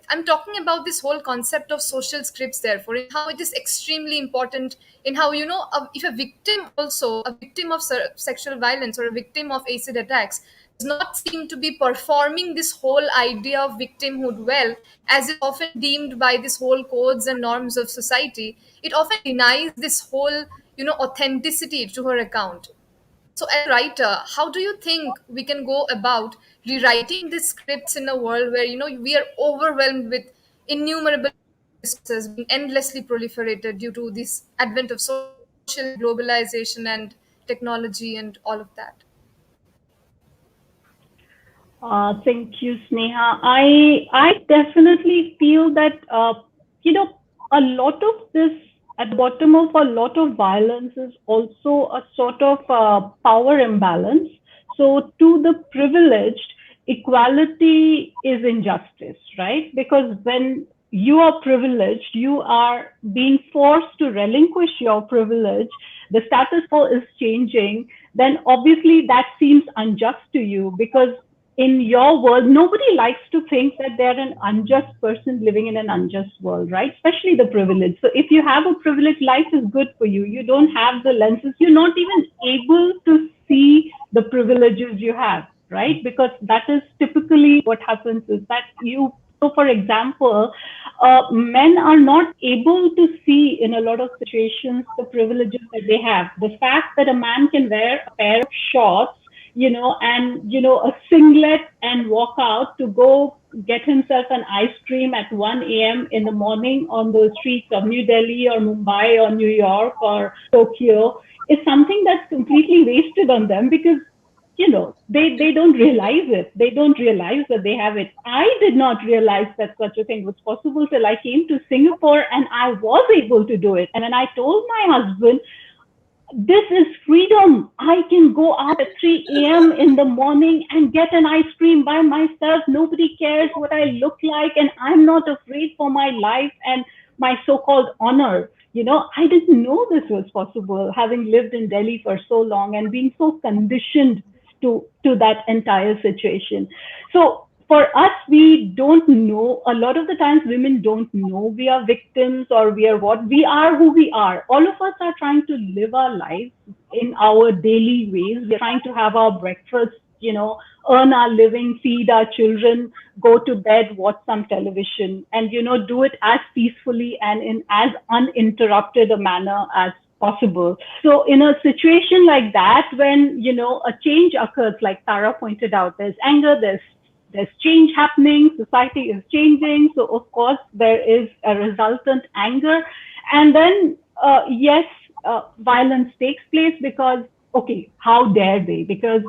Speaker 1: I'm talking about this whole concept of social scripts, therefore, in how it is extremely important, in how, if a victim of sexual violence or a victim of acid attacks, does not seem to be performing this whole idea of victimhood well, as is often deemed by this whole codes and norms of society, it often denies this whole, authenticity to her account. So, as a writer, how do you think we can go about rewriting these scripts in a world where we are overwhelmed with innumerable discourses being endlessly proliferated due to this advent of social media, globalization, and technology, and all of that?
Speaker 4: Thank you, Sneha. I definitely feel that you know a lot of this, at the bottom of a lot of violence, is also a sort of power imbalance. So to the privileged, equality is injustice, right? Because when you are privileged, you are being forced to relinquish your privilege. The status quo is changing. Then obviously that seems unjust to you, because in your world, nobody likes to think that they're an unjust person living in an unjust world, right? Especially the privileged. So if you have a privileged, life is good for you. You don't have the lenses. You're not even able to see the privileges you have, right? Because that is typically what happens is that you, so for example, men are not able to see in a lot of situations the privileges that they have. The fact that a man can wear a pair of shorts, and a singlet and walk out to go get himself an ice cream at 1 a.m. in the morning on the streets of New Delhi or Mumbai or New York or Tokyo is something that's completely wasted on them, because they don't realize it. They don't realize that they have it. I did not realize that such a thing was possible till I came to Singapore and I was able to do it. And when I told my husband, this is freedom. I can go out at 3 a.m. in the morning and get an ice cream by myself. Nobody cares what I look like, and I'm not afraid for my life and my so-called honor. I didn't know this was possible, having lived in Delhi for so long and being so conditioned to that entire situation. So for us, we don't know. A lot of the times women don't know we are victims, or we are what we are, who we are. All of us are trying to live our lives in our daily ways. We're trying to have our breakfast, earn our living, feed our children, go to bed, watch some television, and do it as peacefully and in as uninterrupted a manner as possible. So in a situation like that, when a change occurs, like Tara pointed out, there's anger, there's change happening, society is changing, so of course there is a resultant anger, and then yes, violence takes place, because okay, how dare they? Because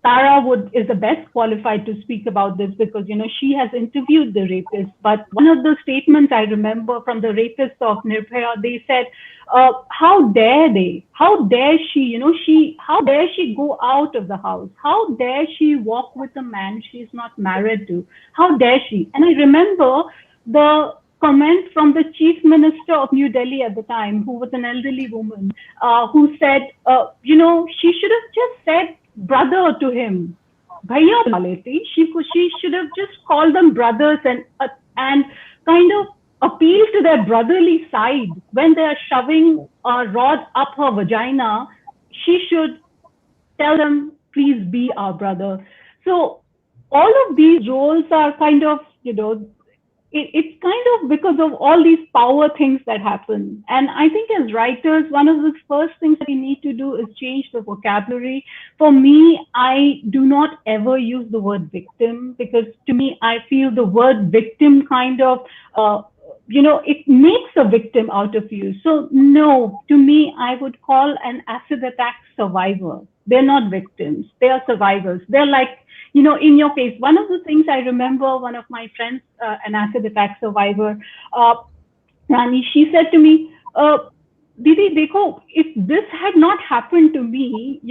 Speaker 4: Tara is the best qualified to speak about this, because she has interviewed the rapist. But one of the statements I remember from the rapist of Nirbhaya, they said, "How dare they? How dare she? How dare she go out of the house? How dare she walk with a man she's not married to? How dare she?" And I remember the comment from the chief minister of New Delhi at the time, who was an elderly woman, who said, she should have just said brother to him. Bhaiya bula leti. She should have just called them brothers, and kind of appeal to their brotherly side. When they are shoving a rod up her vagina, she should tell them, please be our brother. So all of these roles are kind of, it's kind of because of all these power things that happen. And I think as writers, one of the first things that we need to do is change the vocabulary. For me, I do not ever use the word victim, because to me, I feel the word victim kind of, it makes a victim out of you. So no, to me, I would call an acid attack survivor. They're not victims. They are survivors. They're like, in your case, one of the things I remember, one of my friends, an acid attack survivor, Rani, she said to me, Didi, dekho, if this had not happened to me,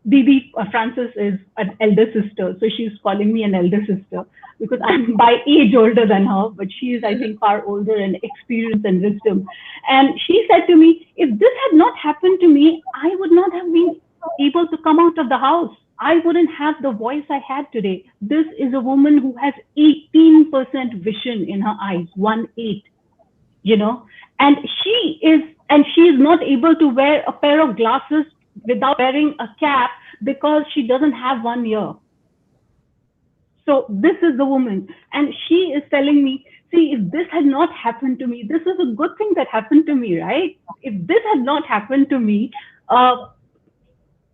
Speaker 4: Didi, Frances is an elder sister, so she's calling me an elder sister, because I'm by age older than her, but she is, I think, far older in experience and wisdom. And she said to me, if this had not happened to me, I would not have been able to come out of the house. I wouldn't have the voice I had today. This is a woman who has 18% vision in her eyes, 1/8, and she is not able to wear a pair of glasses without wearing a cap, because she doesn't have one ear. So this is the woman, and she is telling me, see, if this had not happened to me, this is a good thing that happened to me, right? If this had not happened to me,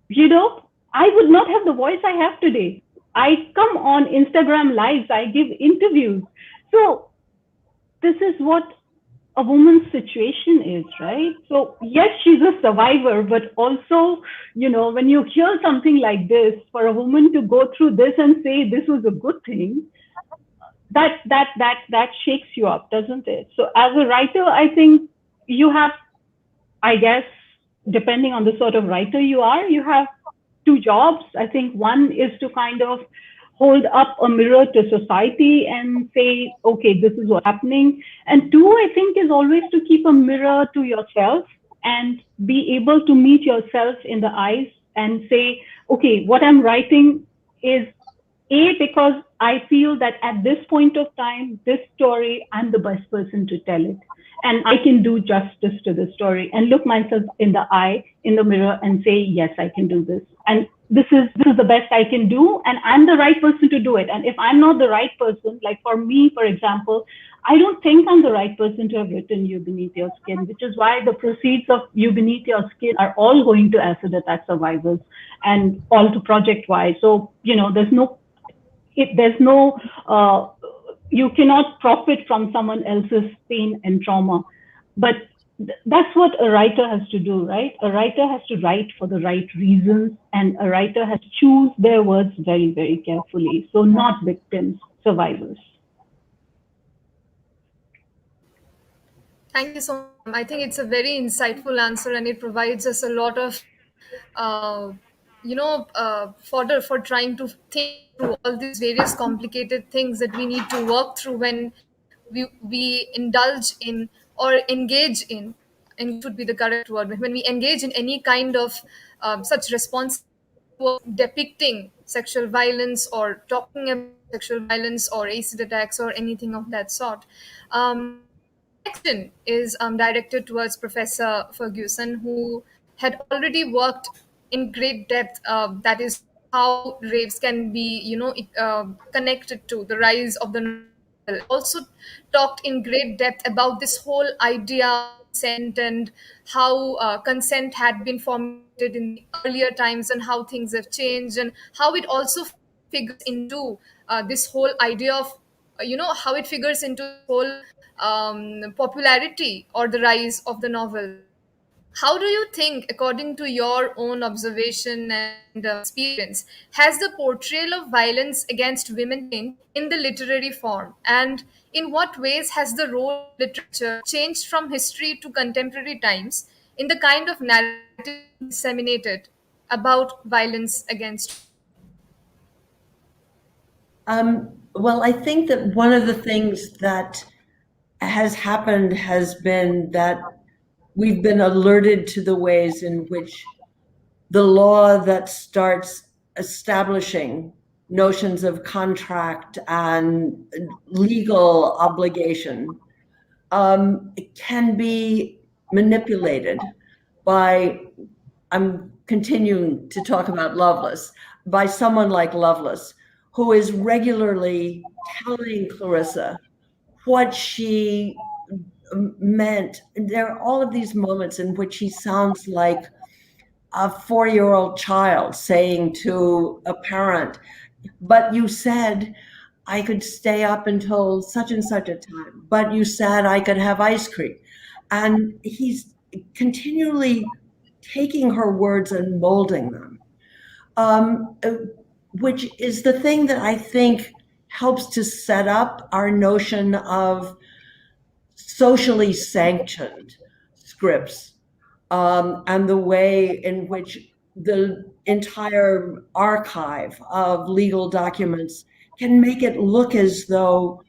Speaker 4: you know, I would not have the voice I have today. I come on Instagram lives, I give interviews. So this is what a woman's situation is, right? So yes, she's a survivor, but also, when you hear something like this, for a woman to go through this and say this was a good thing, that shakes you up, doesn't it? So as a writer, I think you have, I guess, depending on the sort of writer you are, you have two jobs. I think one is to kind of hold up a mirror to society and say, okay, this is what's happening. And two, I think, is always to keep a mirror to yourself and be able to meet yourself in the eyes and say, okay, what I'm writing is because I feel that at this point of time, this story, I'm the best person to tell it. And I can do justice to the story and look myself in the eye, in the mirror, and say, yes, I can do this. And this is the best I can do, and I'm the right person to do it. And if I'm not the right person, like for me, for example, I don't think I'm the right person to have written You Beneath Your Skin, which is why the proceeds of You Beneath Your Skin are all going to acid attack survivors and all to Project Y. So, there's no you cannot profit from someone else's pain and trauma, but that's what a writer has to do, right? A writer has to write for the right reasons, and a writer has to choose their words very, very carefully. So not victims, survivors.
Speaker 1: Thank you so much, ma'am. I think it's a very insightful answer, and it provides us a lot of, uh, fodder for trying to think through all these various complicated things that we need to work through when we indulge in or engage in. Engage would be the correct word. When we engage in any kind of such responsible work depicting sexual violence or talking about sexual violence or acid attacks or anything of that sort. My question is directed towards Professor Ferguson, who had already worked in great depth. That is how raves can be, connected to the rise of the novel, and also talked in great depth about this whole idea of consent and how consent had been formulated in the earlier times and how things have changed and how it also figures into this whole idea of how it figures into the whole popularity or the rise of the novel. How do you think, according to your own observation and experience, has the portrayal of violence against women changed in the literary form? And in what ways has the role of literature changed from history to contemporary times in the kind of narrative being disseminated about violence against?
Speaker 2: Well, I think that one of the things that has happened has been that we've been alerted to the ways in which the law that starts establishing notions of contract and legal obligation can be manipulated by, I'm continuing to talk about Loveless, by someone like Loveless, who is regularly telling Clarissa what she meant. There are all of these moments in which he sounds like a 4-year-old child saying to a parent, but you said I could stay up until such and such a time, but you said I could have ice cream. And he's continually taking her words and molding them, which is the thing that I think helps to set up our notion of socially sanctioned scripts, and the way in which the entire archive of legal documents can make it look as though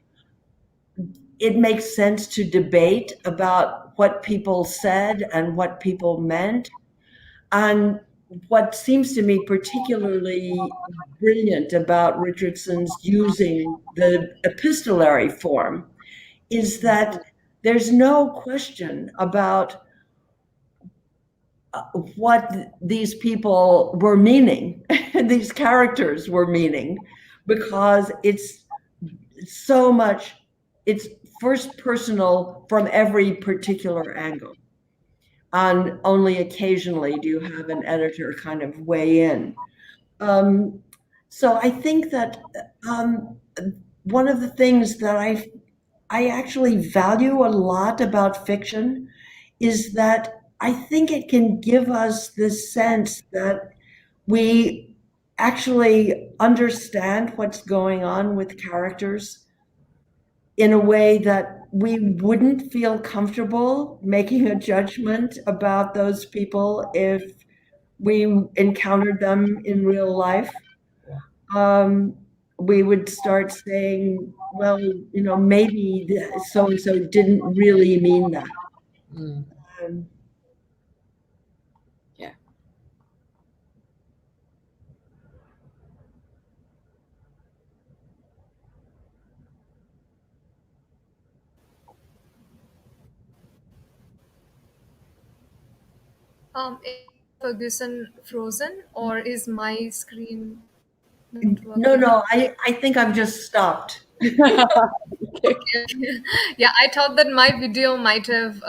Speaker 2: it makes sense to debate about what people said and what people meant. And what seems to me particularly brilliant about Richardson's using the epistolary form is that there's no question about what these people were meaning, these characters were meaning, because it's so much, it's first personal from every particular angle. and only occasionally do you have an editor kind of weigh in. So I think that one of the things that I actually value a lot about fiction is that I think it can give us this sense that we actually understand what's going on with characters in a way that we wouldn't feel comfortable making a judgment about those people if we encountered them in real life. Um, we would start saying, well, maybe so and so didn't really mean that.
Speaker 3: Mm.
Speaker 2: Um,
Speaker 3: Yeah.
Speaker 1: Is Ferguson frozen or is my screen not
Speaker 2: no,
Speaker 1: working?
Speaker 2: no, I think I've just stopped.
Speaker 3: Okay.
Speaker 1: Okay. Yeah, I thought that my video might have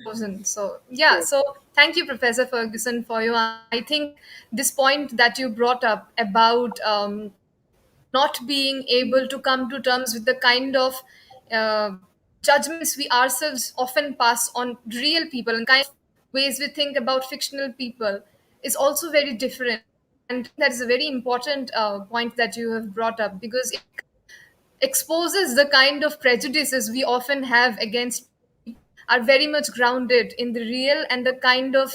Speaker 1: frozen. So yeah, so thank you, Professor Ferguson, for your. I think this point that you brought up about not being able to come to terms with the kind of uh, judgments we ourselves often pass on real people and kind of ways we think about fictional people is also very different. And that is a very important point that you have brought up because it exposes the kind of prejudices we often have against are very much grounded in the real and the kind of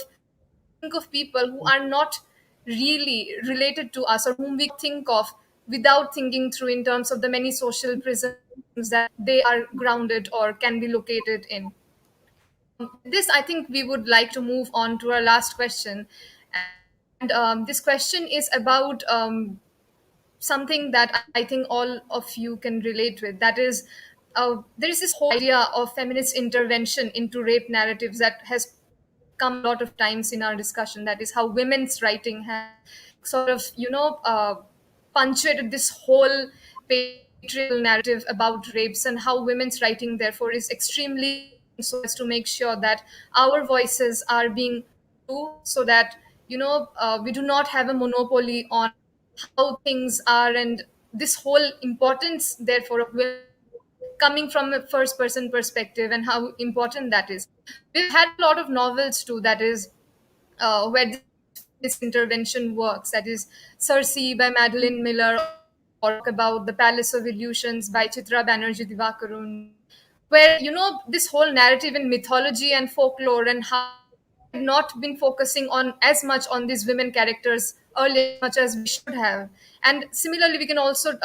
Speaker 1: think of people who are not really related to us or whom we think of without thinking through in terms of the many social prisms that they are grounded or can be located in. With this, I think we would like to move on to our last question. And this question is about something that I think all of you can relate with. That is, there is this whole idea of feminist intervention into rape narratives that has come a lot of times in our discussion. That is how women's writing has sort of, punctuated this whole patriarchal narrative about rapes and how women's writing, therefore, is extremely important so as to make sure that our voices are being true so that, we do not have a monopoly on how things are and this whole importance therefore of women coming from a first person perspective and how important that is. We've had a lot of novels too that is where this feminist intervention works, that is Circe by Madeline Miller or about The Palace of Illusions by Chitra Banerjee Divakaruni, where this whole narrative in mythology and folklore and how we had not been focusing on as much on these women characters earlier as much as we should have. And similarly we can also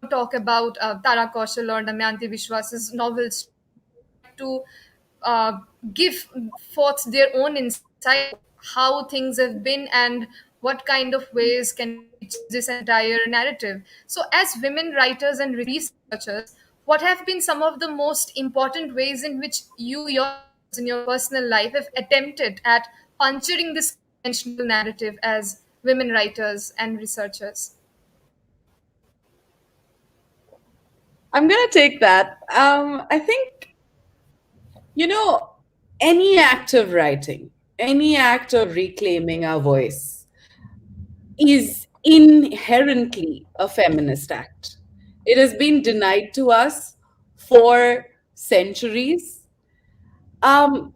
Speaker 1: talk about Tara Kaushal or Damyanti Biswas's novels to uh, give forth their own insight how things have been and what kind of ways can we change this entire narrative. So as women writers and researchers, what have been some of the most important ways in which you yourselves in your personal life have attempted at puncturing this conventional narrative as women writers and researchers?
Speaker 3: I'm going to take that. I think, you know, any act of writing, any act of reclaiming our voice is inherently a feminist act. It has been denied to us for centuries. Um,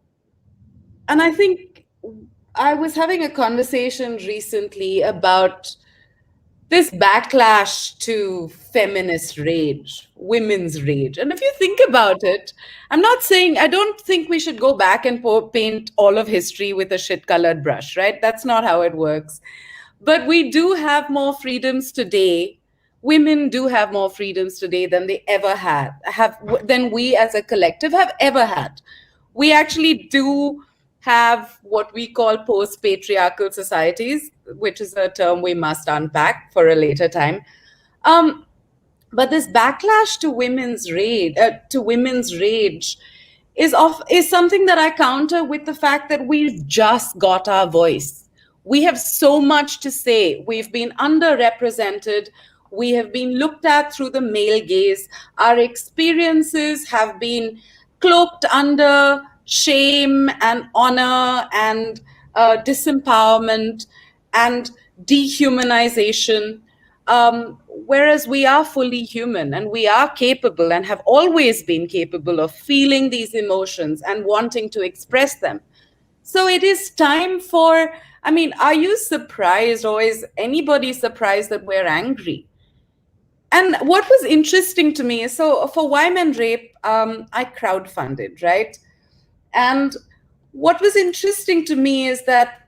Speaker 3: and I think I was having a conversation recently about this backlash to feminist rage, women's rage. And if you think about it, I'm not saying, I don't think we should go back and paint all of history with a shit colored brush, right? That's not how it works. But we do have more freedoms today. Women do have more freedoms today than they ever had, than we as a collective have ever had. We actually do have what we call post patriarchal societies, which is a term we must unpack for a later time. Um, but this backlash to women's rage is something that I counter with the fact that we've just got our voice. We have so much to say. We've been underrepresented. We have been looked at through the male gaze. Our experiences have been cloaked under shame and honor and disempowerment and dehumanization. Whereas we are fully human and we are capable and have always been capable of feeling these emotions and wanting to express them. So it is time for, I mean, are you surprised, or is anybody surprised that we're angry? And what was interesting to me is, so for Why Men Rape, I crowdfunded, right? And what was interesting to me is that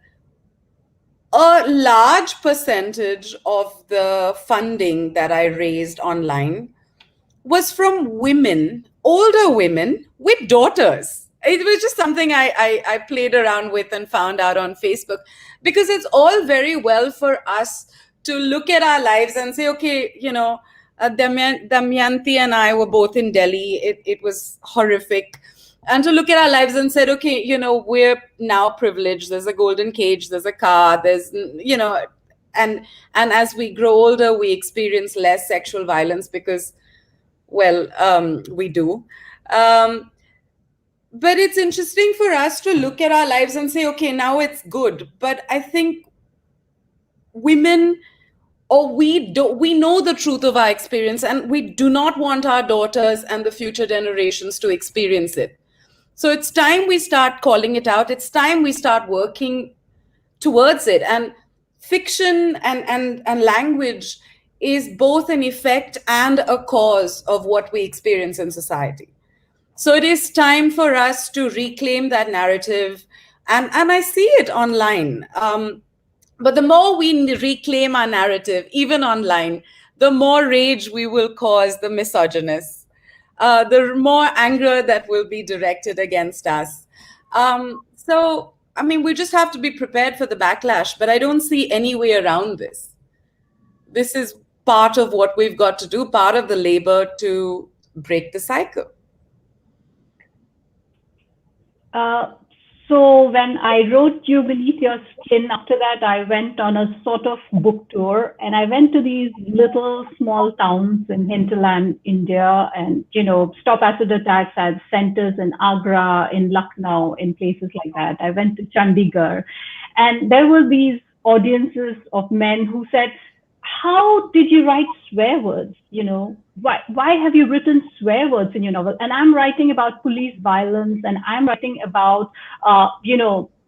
Speaker 3: a large percentage of the funding that I raised online was from women, older women with daughters. It was just something I played around with and found out on Facebook, because it's all very well for us to look at our lives and say, okay, Damyanti and I were both in Delhi. It was horrific. And to look at our lives and said, okay, we're now privileged. There's a golden cage, there's a car, and as we grow older, we experience less sexual violence because, well, we do. But it's interesting for us to look at our lives and say, okay, now it's good. But I think women, or we know the truth of our experience, and we do not want our daughters and the future generations to experience it. So it's time we start calling it out. It's time we start working towards it. And fiction and language is both an effect and a cause of what we experience in society. So it is time for us to reclaim that narrative. And I see it online. But the more we reclaim our narrative, even online, the more rage we will cause the misogynists, the more anger that will be directed against us. So, I mean, we just have to be prepared for the backlash, but I don't see any way around this. This is part of what we've got to do, part of the labor to break the cycle.
Speaker 4: So when I wrote You Beneath Your Skin, after that, I went on a sort of book tour, and I went to these little small towns in hinterland India, and, stop acid attacks had centers in Agra, in Lucknow, in places like that. I went to Chandigarh, and there were these audiences of men who said, how did you write swear words? Why have you written swear words in your novel? And I'm writing about police violence, and I'm writing about,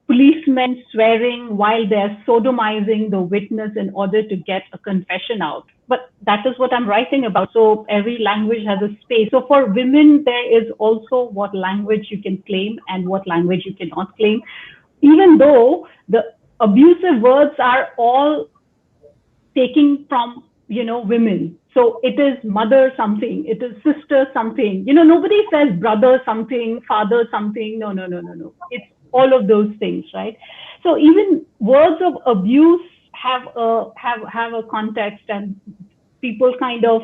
Speaker 4: policemen swearing while they're sodomizing the witness in order to get a confession out. But that is what I'm writing about. So every language has a space. So for women, there is also what language you can claim and what language you cannot claim, even though the abusive words are all taking from, women. So it is mother something, it is sister something. Nobody says brother something, father something. No. It's all of those things, right? So even words of abuse have a context, and people kind of,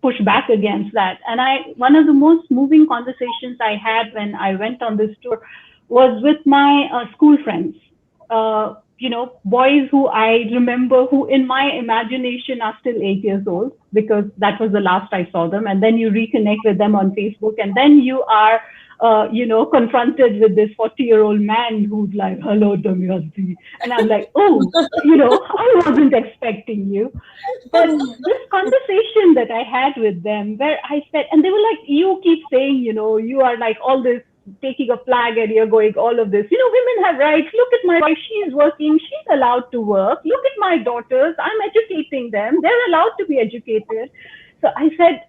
Speaker 4: push back against that. And one of the most moving conversations I had when I went on this tour was with my school friends. Boys who I remember, who in my imagination are still 8 years old, because that was the last I saw them. And then you reconnect with them on Facebook, and then you are, confronted with this 40-year-old man who's like, hello, Damyanti. And I'm like, oh, I wasn't expecting you. But this conversation that I had with them, where I said, and they were like, you keep saying, you are like all this, taking a flag, and you're going all of this. Women have rights. Look at my wife. She's working. She's allowed to work. Look at my daughters. I'm educating them. They're allowed to be educated. So I said,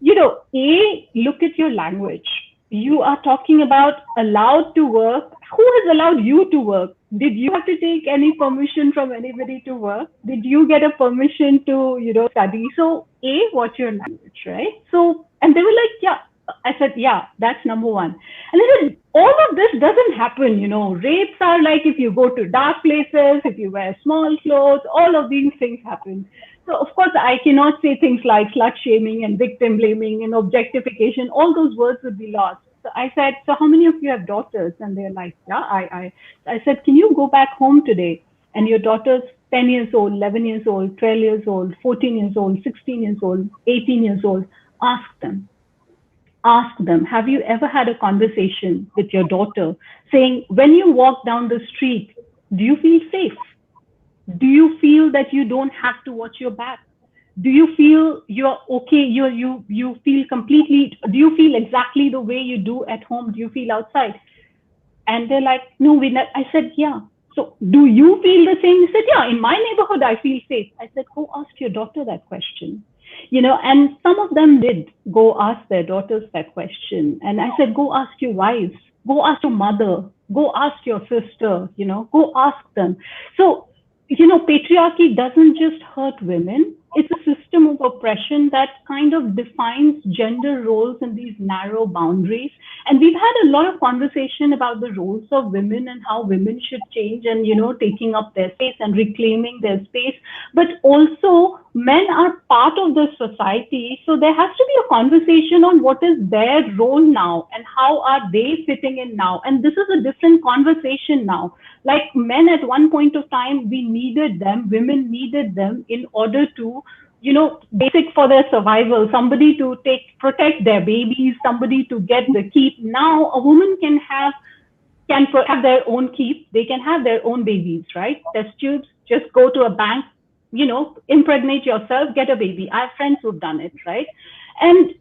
Speaker 4: look at your language. You are talking about allowed to work. Who has allowed you to work? Did you have to take any permission from anybody to work? Did you get a permission to, study? So what's your language, right? So, and they were like, yeah. I said, yeah, that's number one. And I said, all of this doesn't happen, Rapes are like if you go to dark places, if you wear small clothes, all of these things happen. So, of course, I cannot say things like slut shaming and victim blaming and objectification. All those words would be lost. So I said, so how many of you have daughters? And they're like, yeah, I said, can you go back home today? And your daughter's 10 years old, 11 years old, 12 years old, 14 years old, 16 years old, 18 years old. Ask them. ask them, have you ever had a conversation with your daughter saying, when you walk down the street, do you feel safe? Do you feel that you don't have to watch your back? Do you feel you're okay? You feel completely, do you feel exactly the way you do at home? Do you feel outside? And they're like, no, we not. I said, yeah. So do you feel the same? He said, yeah, in my neighborhood, I feel safe. I said, go ask your daughter that question. And some of them did go ask their daughters that question. And I said, go ask your wives, go ask your mother, go ask your sister, go ask them. So, patriarchy doesn't just hurt women. It's a system of oppression that kind of defines gender roles in these narrow boundaries. And we've had a lot of conversation about the roles of women and how women should change and, taking up their space and reclaiming their space. But also, men are part of the society. So there has to be a conversation on what is their role now and how are they fitting in now. And this is a different conversation now. Like men at one point of time, we needed them, women needed them in order to, basic for their survival, somebody to protect their babies, somebody to get the keep. Now a woman can have their own keep, they can have their own babies, right? Test tubes, just go to a bank, impregnate yourself, get a baby. I have friends who've done it, right? And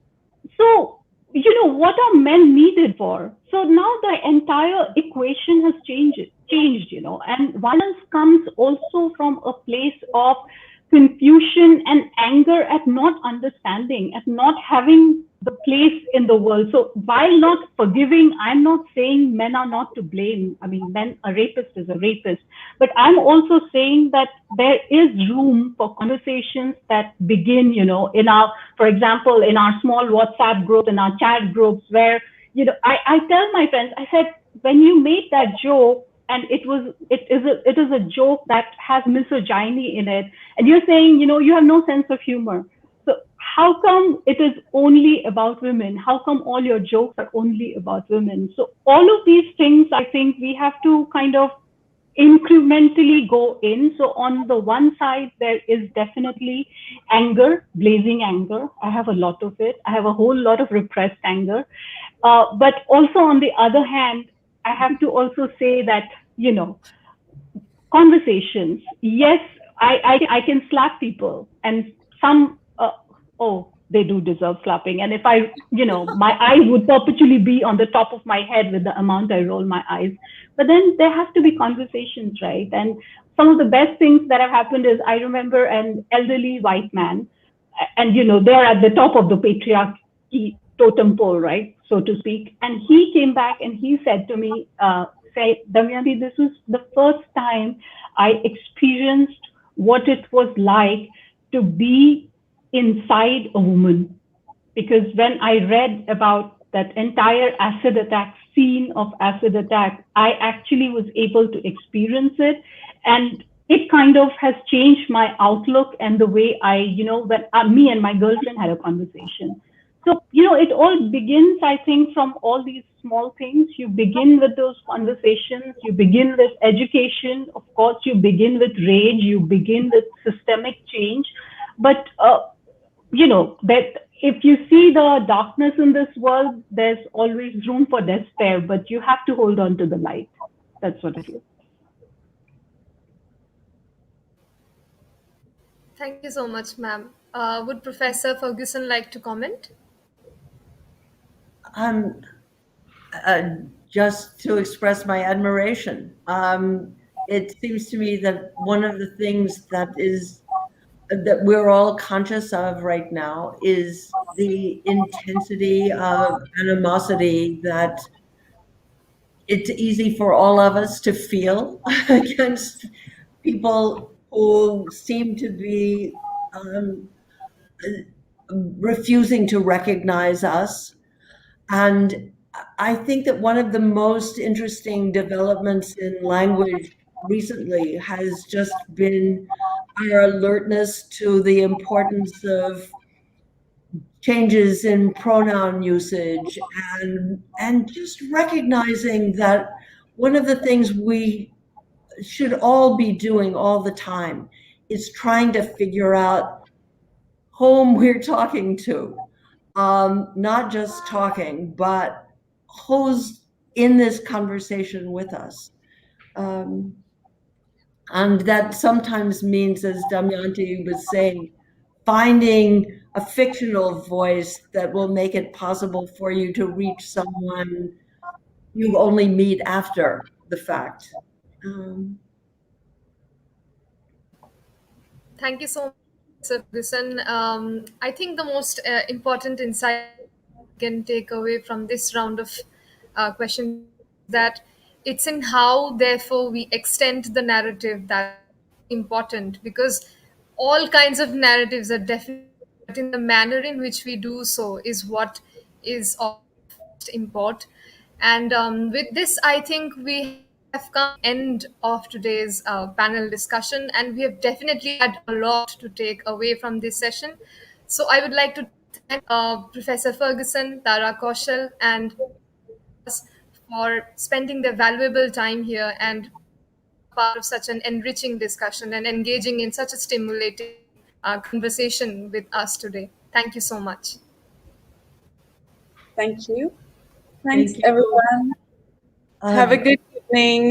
Speaker 4: so, what are men needed for? So now the entire equation has changed, and violence comes also from a place of confusion and anger at not understanding, at not having the place in the world. So while not forgiving, I'm not saying men are not to blame. I mean, a rapist is a rapist. But I'm also saying that there is room for conversations that begin, for example, in our small WhatsApp group, in our chat groups, where, I tell my friends, I said, when you made that joke, and it is a joke that has misogyny in it, and you're saying, you have no sense of humor. So how come it is only about women? How come all your jokes are only about women? So all of these things, I think we have to kind of incrementally go in. So on the one side, there is definitely anger, blazing anger. I have a lot of it. I have a whole lot of repressed anger. But also on the other hand, I have to also say that, conversations. Yes, I can slap people, and some, they do deserve slapping. And if I, my eyes would perpetually be on the top of my head with the amount I roll my eyes. But then there have to be conversations, right? And some of the best things that have happened is I remember an elderly white man, and they're at the top of the patriarchy totem pole, right, so to speak. And he came back and he said to me, Damyanti, this was the first time I experienced what it was like to be inside a woman. Because when I read about that entire acid attack scene of acid attack, I actually was able to experience it. And it kind of has changed my outlook and the way when me and my girlfriend had a conversation. So, it all begins, I think, from all these small things. You begin with those conversations, you begin with education, of course, you begin with rage, you begin with systemic change. But, that if you see the darkness in this world, there's always room for despair, but you have to hold on to the light. That's what it is.
Speaker 1: Thank you so much, ma'am. Would Professor Ferguson like to comment?
Speaker 2: Um, just to express my admiration. It seems to me that one of the things that we're all conscious of right now is the intensity of animosity that it's easy for all of us to feel against people who seem to be refusing to recognize us. And I think that one of the most interesting developments in language recently has just been our alertness to the importance of changes in pronoun usage and just recognizing that one of the things we should all be doing all the time is trying to figure out whom we're talking to. not just talking, but who's in this conversation with us. Um, and that sometimes means, as Damyanti was saying, finding a fictional voice that will make it possible for you to reach someone you only meet after the fact.
Speaker 1: Thank you so much, Professor Ferguson. I think the most important insight we can take away from this round of question that it's in how, therefore, we extend the narrative that's important, because all kinds of narratives are definitely, but in the manner in which we do so is what is of most import. And with this, I think we have come to the end of today's panel discussion, and we have definitely had a lot to take away from this session. So I would like to thank Professor Ferguson, Tara Kaushal, and us for spending their valuable time here and being a part of such an enriching discussion and engaging in such a stimulating conversation with us today. Thank you so much.
Speaker 3: Thank you. Thanks,
Speaker 2: Thank you.
Speaker 3: everyone. Have a
Speaker 2: Uh,
Speaker 3: good evening.